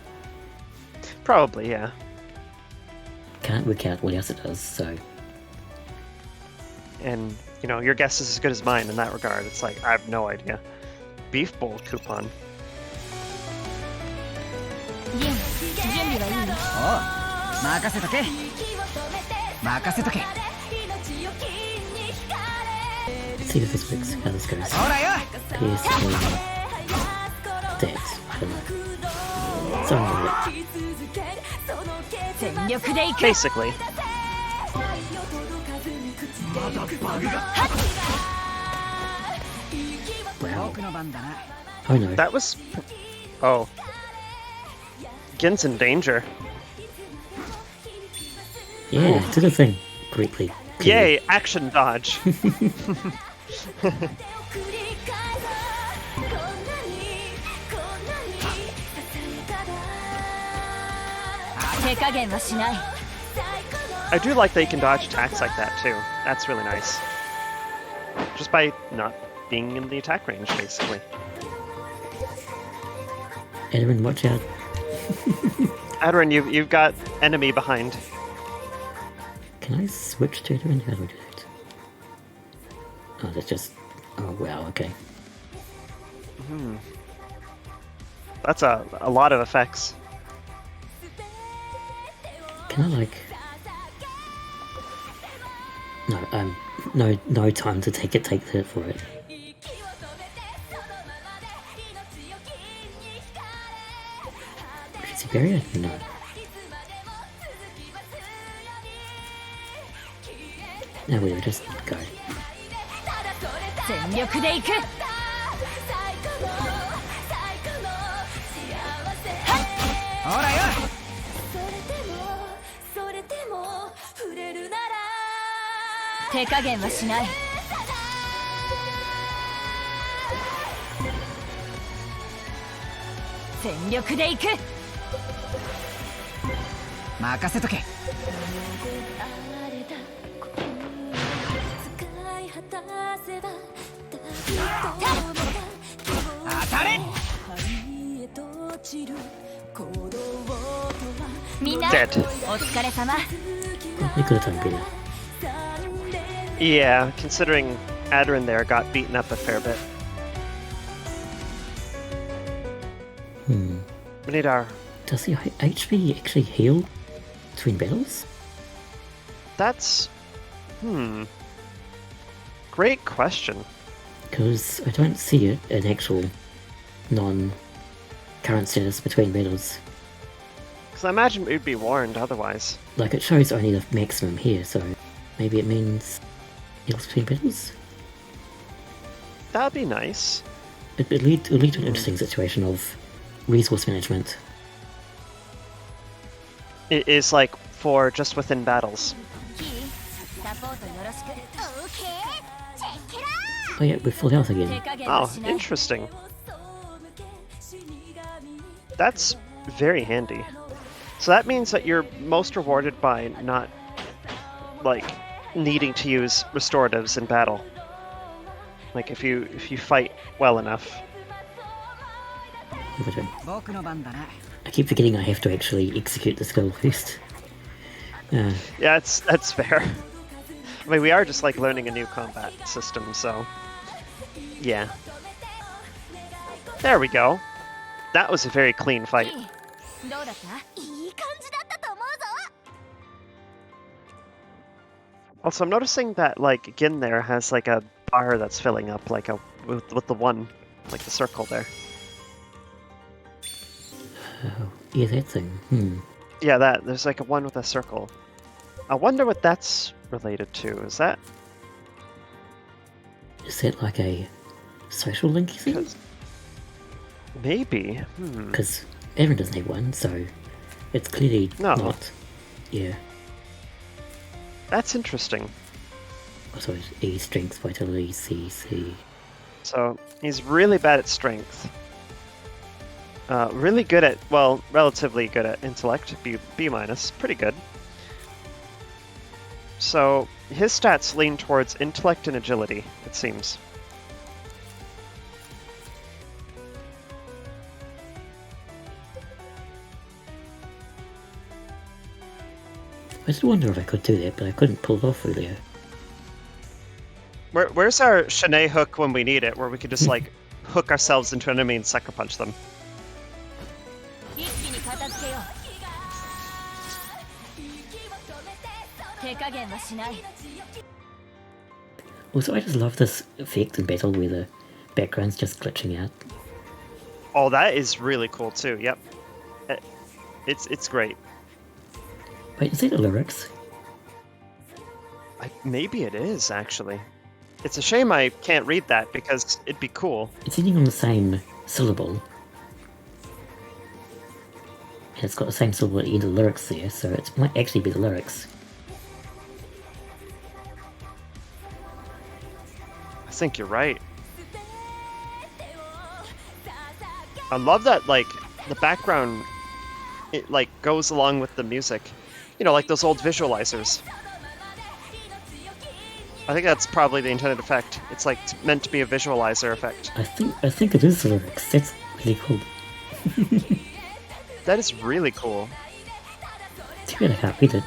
S1: probably, yeah.
S2: Can't work out what else it does, so...
S1: And, you know, your guess is as good as mine in that regard. It's like, I have no idea. Beef Bowl coupon.
S5: イエン準備はいいの？
S10: おう任せとけ任せとけ
S2: See if this works, how this goes.
S10: ほらよ
S2: PS1... That, I don't know. Something like
S5: 全力でいく。
S1: Basically.
S2: Wow.
S10: 僕の番だな
S2: Oh no.
S1: That was... Oh. Gin's in danger.
S2: Yeah, did the thing correctly.
S1: Yay, action dodge.
S5: 手加減はしない。
S1: I do like that you can dodge attacks like that too. That's really nice. Just by not being in the attack range, basically.
S2: Aderyn, watch out.
S1: Aderyn, you've got enemy behind.
S2: Can I switch to Aderyn? How do I do that? Oh, that's just... Oh, wow, okay.
S1: That's a lot of effects.
S2: Can I, like... No, no time to take the hit for it. Is he barrier? No. No, we'll just go.
S5: 全力でいく。
S10: ほらよ
S5: 手加減はしない。全力でいく。
S10: 任せとけ当たれ
S5: みんな
S1: Dead.
S5: お疲れ様。
S2: You could have done better.
S1: Yeah, considering Aderyn there got beaten up a fair bit. We need our...
S2: Does the HP actually heal between battles?
S1: That's... Great question.
S2: Because I don't see it in actual non-current status between battles.
S1: Because I imagine we'd be warned otherwise.
S2: Like, it shows only the maximum here, so maybe it means heals between battles?
S1: That'd be nice.
S2: It'll lead to an interesting situation of resource management.
S1: It is like for just within battles.
S5: サポートよろしく。
S2: Oh yeah, we're full health again.
S5: 手加減は
S1: Oh,
S5: しない。
S1: interesting. That's very handy. So that means that you're most rewarded by not, like, needing to use restoratives in battle. Like if you fight well enough.
S2: But,
S10: 僕の番だな
S2: I keep forgetting I have to actually execute the skill first.
S1: Yeah, that's fair. I mean, we are just like learning a new combat system, so yeah. There we go. That was a very clean fight.
S5: どうだった？
S11: いい感じだったと思うぞ
S1: Also, I'm noticing that like Gin there has like a bar that's filling up, like with the one, like the circle there.
S2: Oh, yeah, that thing.
S1: Yeah, there's like a one with a circle. I wonder what that's related to. Is that
S2: Is that like a social link thing?
S1: 'cause- maybe?
S2: Because Aderyn doesn't have one, so it's clearly
S1: No.
S2: not. Yeah.
S1: That's interesting.
S2: So E, strength, vitality, C.
S1: So he's really bad at strength. Really good at, well, relatively good at intellect, B minus, pretty good. So his stats lean towards intellect and agility, it seems.
S2: I did wonder if I could do that, but I couldn't pull it off earlier.
S1: Where's our Shanae hook when we need it, where we could just like hook ourselves into an enemy and sucker punch them?
S2: Also, I just love this effect in battle where the background's just glitching out.
S1: Oh, that is really cool too. Yep, it's great.
S2: Wait, is that the lyrics?
S1: Maybe it is actually. It's a shame I can't read that because it'd be cool.
S2: It's ending on the same syllable. And it's got the same syllable at the end of the lyrics there, so it might actually be the lyrics.
S1: I think you're right. I love that, like, the background, it, like, goes along with the music. You know, like those old visualizers. I think that's probably the intended effect. It's, like, meant to be a visualizer effect.
S2: I think it is the lyrics. That's really cool.
S1: That is really cool.
S2: Too bad I can't read it.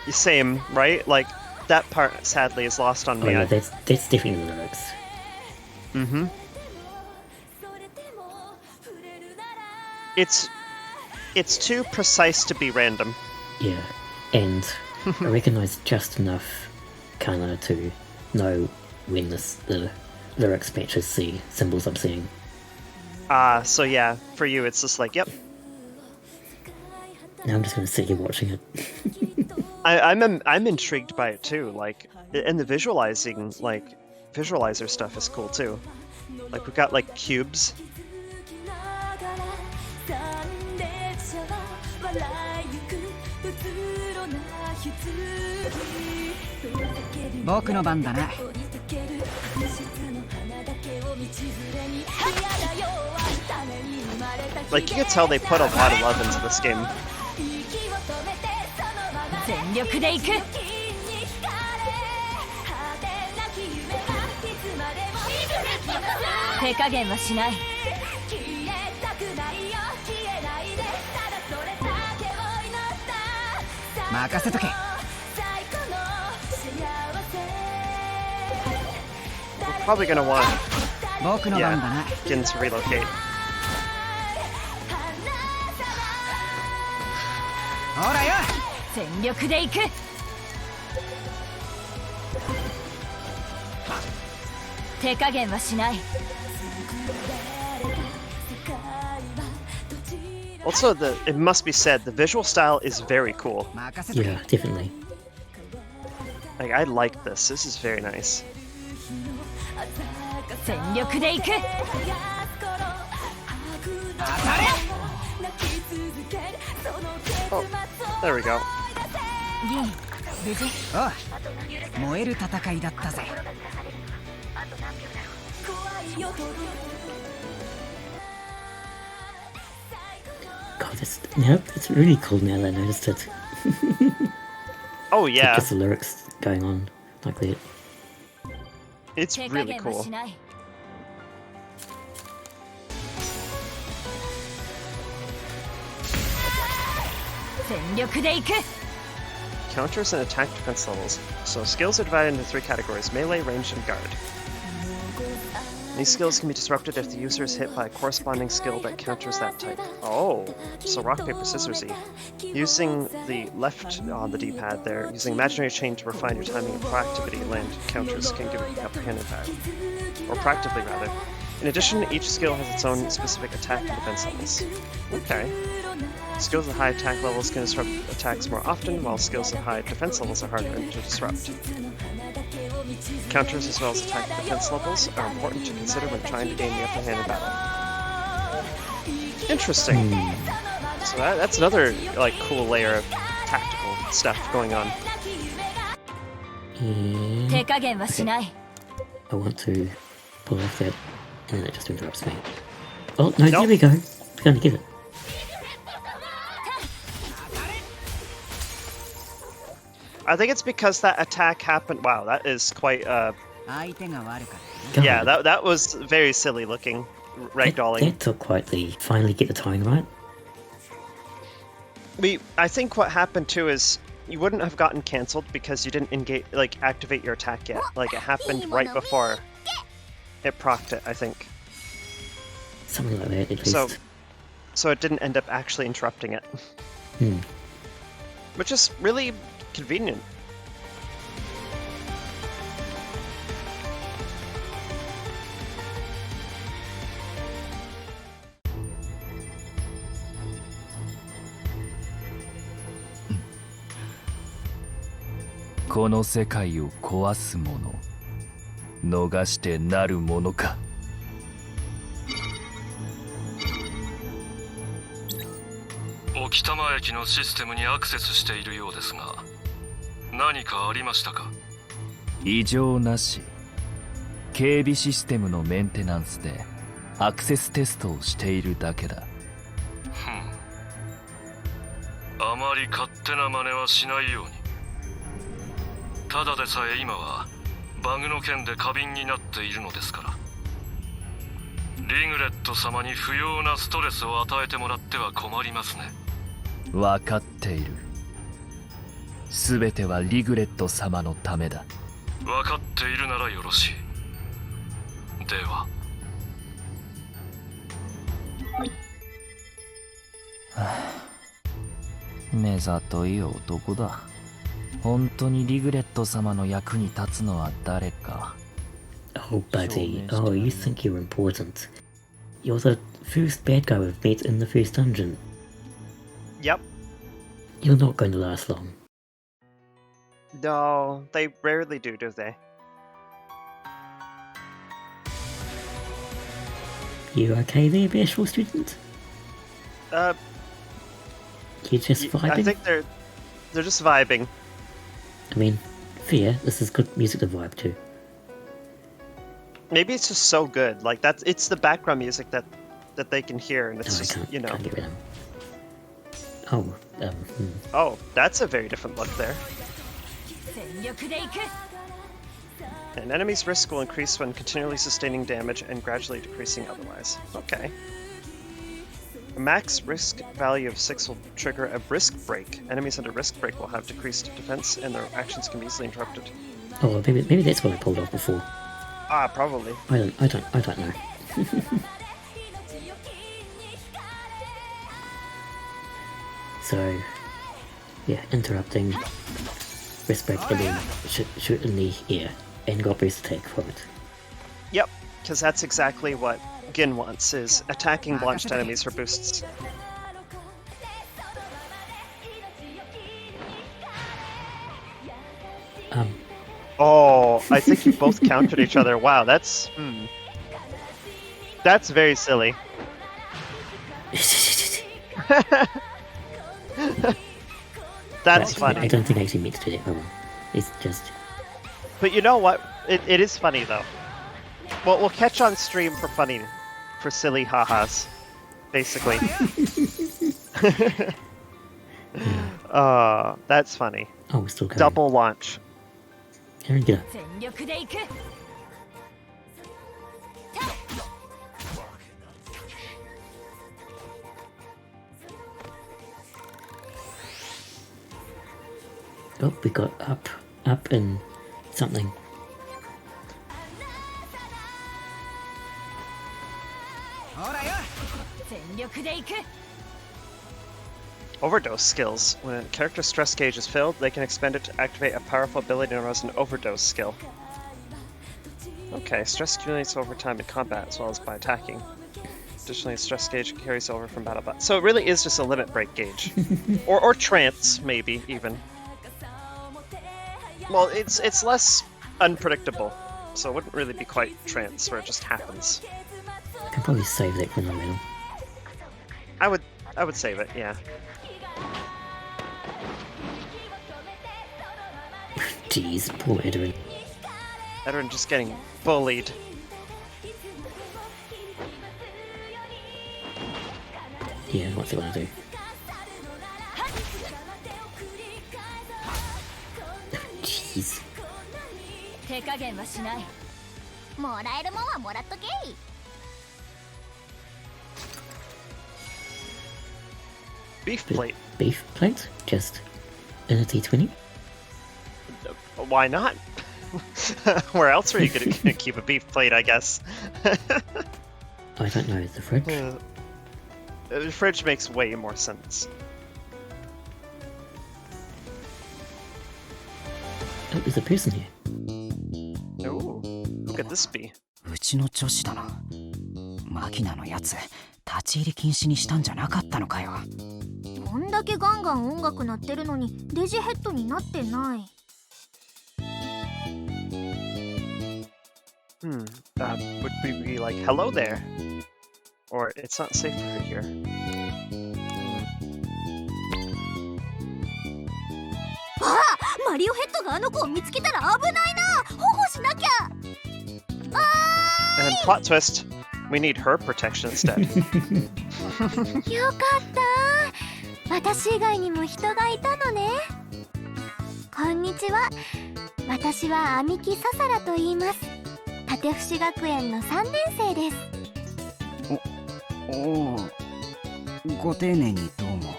S1: Same, right? Like, that part, sadly, is lost on me.
S2: Oh, no, that's definitely the lyrics.
S1: Mm-hmm. It's too precise to be random.
S2: Yeah, and I recognise just enough kana to know when the lyrics matches the symbols I'm seeing.
S1: So yeah, for you it's just like, yep.
S2: Now I'm just going to sit here watching it.
S1: I'm intrigued by it too, like, and the visualizing, like, visualizer stuff is cool too. Like, we've got, like, cubes. Like, you can tell they put a lot of love into this game. We're probably gonna want, yeah, Gin to relocate. Also, it must be said, the visual style is very cool.
S2: Yeah, definitely.
S1: Like, I like this. This is very nice. Oh, there we go.
S2: God, it's really cool now that I noticed it.
S1: Oh yeah.
S2: Just the lyrics going on like that.
S1: It's really cool. Counters and attack defense levels. So skills are divided into 3 categories: melee, ranged, and guard. These skills can be disrupted if the user is hit by a corresponding skill that counters that type. Oh, so rock, paper, scissors, E. Using the left on the D-pad there, using imaginary chain to refine your timing and proactivity land counters can give it the upper hand in battle. Or proactively, rather. In addition, each skill has its own specific attack and defense levels. Okay. Skills with high attack levels can disrupt attacks more often, while skills with high defense levels are harder to disrupt. Counters as well as attack and defense levels are important to consider when trying to gain the upper hand in battle. Interesting. So that's another, like, cool layer of tactical stuff going on.
S2: Yeah.
S5: 手加減はしない。
S2: I want to pull off that, and then it just interrupts me. Oh, no,
S1: Nope.
S2: here we go. We're gonna get it.
S1: I think it's because that attack happened. Wow, that is quite.
S2: God.
S1: Yeah, that was very silly looking. Ragdolling.
S2: That took quite the finally get the timing right.
S1: I think what happened too is you wouldn't have gotten cancelled because you didn't engage, like activate your attack yet. Like it happened right before it procced it, I think.
S2: Something like that, at least.
S1: So it didn't end up actually interrupting it. Which is really convenient.
S4: Hmm. この世界を壊すもの、逃してなるものか。
S6: 沖多摩駅のシステムにアクセスしているようですが、何かありましたか？
S4: 異常なし。警備システムのメンテナンスでアクセステストをしているだけだ。
S6: あまり勝手な真似はしないように。ただでさえ今はバグの件で過敏になっているのですから。リグレット様に不要なストレスを与えてもらっては困りますね。
S4: 分かっている。すべてはリグレット様のためだ。
S6: 分かっているならよろしい。では。
S4: 目ざとい男だ。本当にリグレット様の役に立つのは誰か。
S2: Oh, buddy. Oh, you think you're important. You're the first bad guy we've met in the first dungeon.
S1: Yep.
S2: You're not going to last long.
S1: No, they rarely do they?
S2: You okay there, bashful student? You're just vibing?
S1: I think they're just vibing.
S2: I mean, fair. This is good music to vibe to.
S1: Maybe it's just so good. Like it's the background music that they can hear, and it's just you know.
S2: Can't get rid of him. Oh,
S1: Oh, that's a very different look there. An enemy's risk will increase when continually sustaining damage and gradually decreasing otherwise. Okay. A max risk value of 6 will trigger a risk break. Enemies under risk break will have decreased defense, and their actions can be easily interrupted.
S2: Oh, maybe that's what I pulled off before.
S1: Ah, probably.
S2: I don't know. So, yeah, interrupting, risk break, and then shoot in the air, and got boost attack from it.
S1: Yep, because that's exactly what Gin wants, is attacking blanched enemies for boosts. Oh, I think you both countered each other. Wow, that's very silly. That's funny.
S2: I don't think I actually meant to do that. It's just...
S1: But you know what? It is funny though. Well, we'll catch on stream for funny, for silly ha-has, basically. That's funny.
S2: Oh, we're still going.
S1: Double launch.
S2: Aderyn, get up. Oh, we got up, and something.
S1: Overdose skills. When a character's stress gauge is filled, they can expend it to activate a powerful ability known as an overdose skill. Okay, stress accumulates over time in combat as well as by attacking. Additionally, stress gauge carries over from battle. So it really is just a limit break gauge. or trance, maybe, even. Well, it's less unpredictable, so it wouldn't really be quite trance, where it just happens.
S2: I can probably save that for another battle.
S1: I would save it, yeah.
S2: Jeez, poor Aderyn.
S1: Aderyn just getting bullied.
S2: Yeah, what's he gonna do? Jeez.
S5: 手加減はしない。
S11: もらえるもんはもらっとけい。
S1: Beef plate.
S2: Beef plate? Just in a T20?
S1: Why not? Where else are you gonna keep a beef plate, I guess?
S2: I don't know, the fridge?
S1: The fridge makes way more sense.
S2: Oh, there's a person here.
S1: Ooh, who could this be?
S10: うちの女子だな。マキナのやつ、立ち入り禁止にしたんじゃなかったのかよ。
S11: こんだけガンガン音楽鳴ってるのにデジヘッドになってない。
S1: Would we be like, hello there? Or it's not safe for her here.
S11: ああ、マリオヘッドがあの子を見つけたら危ないな。保護しなきゃ。
S1: And plot twist, we need her protection instead.
S11: よかった。私以外にも人がいたのね。こんにちは。私はアミキササラと言います。立伏学園の3年生です。
S10: おお、ご丁寧にどうも。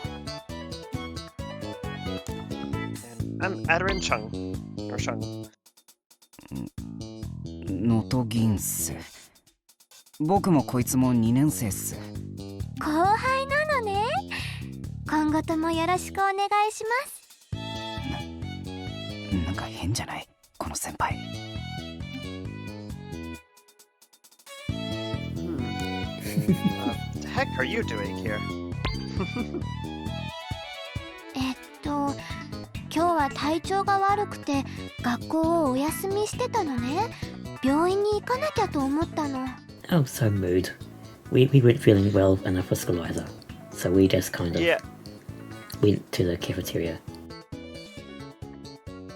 S1: I'm Aderyn Chung. Or Chung.
S10: ノトギンス。僕もこいつも2年生っす。
S11: 後輩なのね。今後ともよろしくお願いします。
S10: なんか変じゃないこの先輩。
S1: The heck are you doing here?
S11: 今日は体調が悪くて学校をお休みしてたのね。病院に行かなきゃと思ったの。
S2: Oh, so mood. We weren't feeling well enough for school either. So we just kind of went to the cafeteria.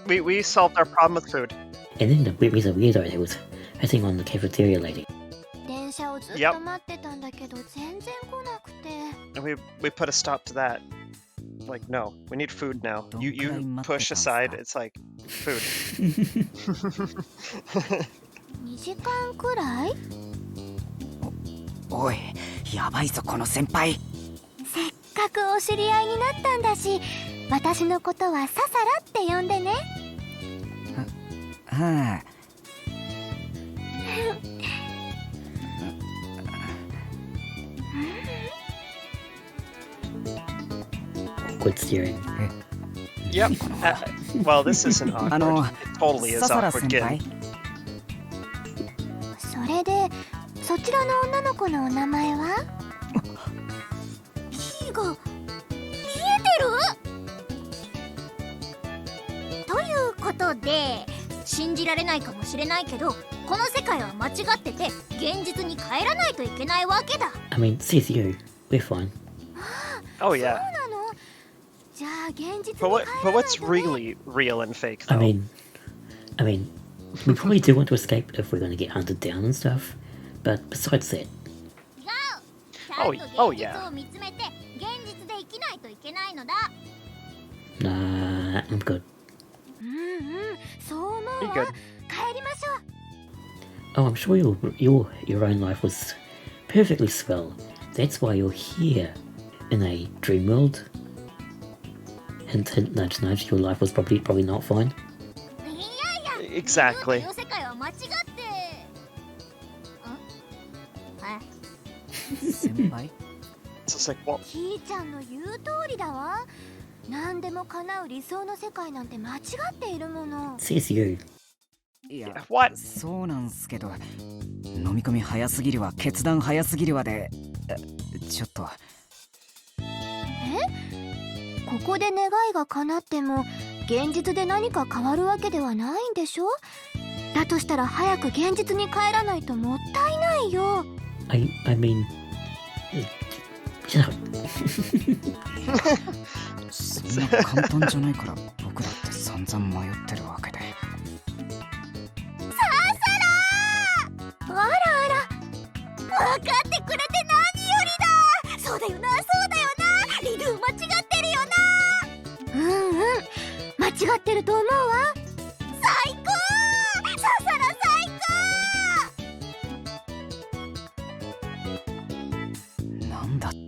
S1: We solved our problem with food.
S2: And then there was a weirdo who was hitting on the cafeteria lady.
S11: 電車をずっと待ってたんだけど全然来なくて。
S1: And we put a stop to that. Like, no, we need food now. You push aside, it's like, food.
S11: 2時間くらい？
S10: おい、やばいぞこの先輩。
S11: せっかくお知り合いになったんだし、私のことはササラって呼んでね。
S10: はあ。
S2: Good steering.
S1: Yep. Well, this isn't awkward. It totally is awkward, kid.
S11: それで、そちらの女の子のお名前は？火が見えてる？ということで、信じられないかもしれないけど、この世界は間違ってて、現実に帰らないといけないわけだ。
S2: I mean, says you. We're fine.
S1: Oh yeah.
S11: そうなの？じゃあ現実に帰
S1: But
S11: らないとね。
S1: what's really real and fake, though?
S2: I mean, we probably do want to escape if we're going to get hunted down and stuff. But besides that,
S1: Oh yeah.
S2: nah, I'm good.
S1: Be good.
S2: Oh, I'm sure your own life was perfectly swell. That's why you're here in a dream world. Hint, hint, nudge, nudge. Your life was probably not fine.
S1: Exactly. So it's like, well,
S11: ひーちゃんの言う通りだわ。何でも叶う理想の世界なんて間違っているもの。
S2: Says you.
S10: いや、
S1: what?
S10: そうなんすけど、飲み込み早すぎるわ、決断早すぎるわで、ちょっと。
S11: ここで願いが叶っても現実で何か変わるわけではないんでしょ？だとしたら早く現実に帰らないともったいないよ。
S2: I mean, shut up.
S10: そんな簡単じゃないから僕だって散々迷ってるわけで。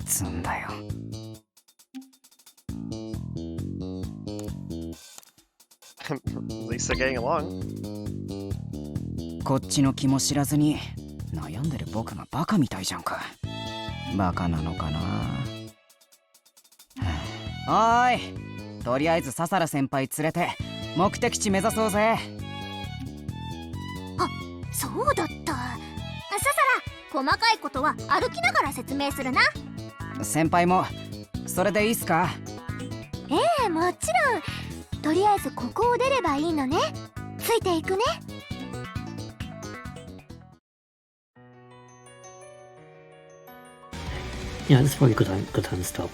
S10: つんだよ。
S1: At least they're getting along.
S10: こっちの気も知らずに悩んでる僕がバカみたいじゃんか。バカなのかな。おーい、とりあえずササラ先輩連れて目的地目指そうぜ。
S11: あ、そうだった。ササラ、細かいことは歩きながら説明するな。
S10: 先輩もそれでいいっすか。
S11: ええ、もちろん。とりあえずここを出ればいいのね。ついていくね。
S2: Yeah, this is probably good time to stop.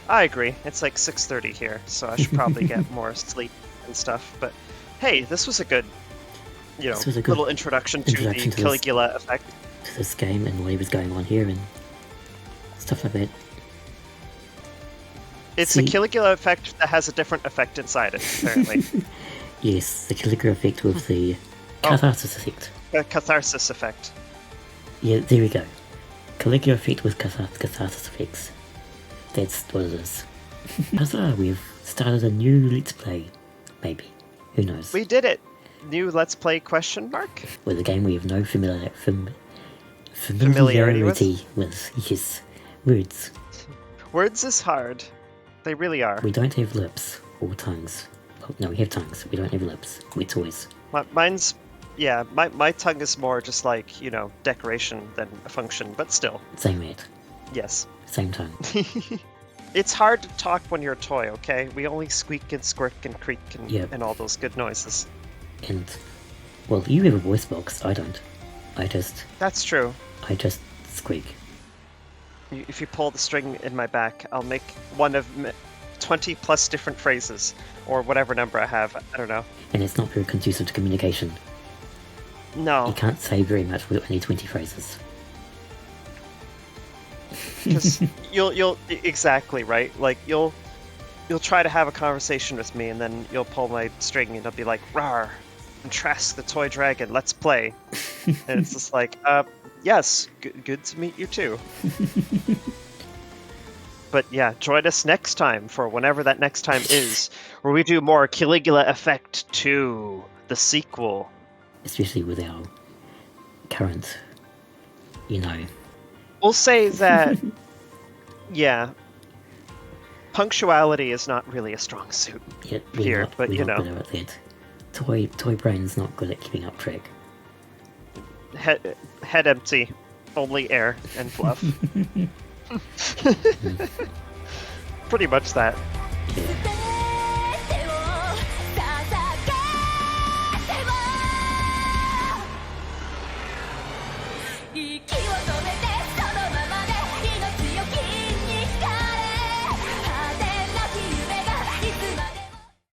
S1: I agree. It's like 6:30 here, so I should probably get more sleep and stuff. But hey, this was a good,
S2: This was a good
S1: little introduction to the Caligula effect.
S2: To this game and what was going on here and stuff like that.
S1: It's a Caligula effect that has a different effect inside it, apparently.
S2: Yes, the Caligula effect with the catharsis effect.
S1: The catharsis effect.
S2: Yeah, there we go. Caligula effect with catharsis effects. That's what it is. Huzzah, we've started a new Let's Play. Maybe. Who knows?
S1: We did it! New Let's Play question mark?
S2: With a game we have no familiarity with. Yes. Words.
S1: Words is hard. They really are.
S2: We don't have lips or tongues. Oh, no, we have tongues. We don't have lips. We're toys.
S1: Mine's... Yeah, my tongue is more just like, decoration than a function, but still.
S2: Same at.
S1: Yes.
S2: Same tongue.
S1: It's hard to talk when you're a toy, okay? We only squeak and squirk and creak and all those good noises.
S2: And, well, you have a voice box. I don't.
S1: That's true.
S2: I just squeak.
S1: If you pull the string in my back, I'll make one of 20 plus different phrases, or whatever number I have, I don't know.
S2: And it's not very conducive to communication.
S1: No.
S2: You can't say very much with only 20 phrases.
S1: Because you'll exactly right. Like you'll try to have a conversation with me, and then you'll pull my string, and I'll be like, "Rawr, and Trask the toy dragon, let's play." And it's just like, yes, good to meet you too. But yeah, join us next time for whenever that next time is, where we do more Caligula Effect 2, the sequel.
S2: Especially with our current,
S1: We'll say that, yeah, punctuality is not really a strong suit here, but
S2: we're not good at that. Toy brain's not good at keeping up track.
S1: Head empty, only air and fluff. Pretty much that.
S2: Yeah.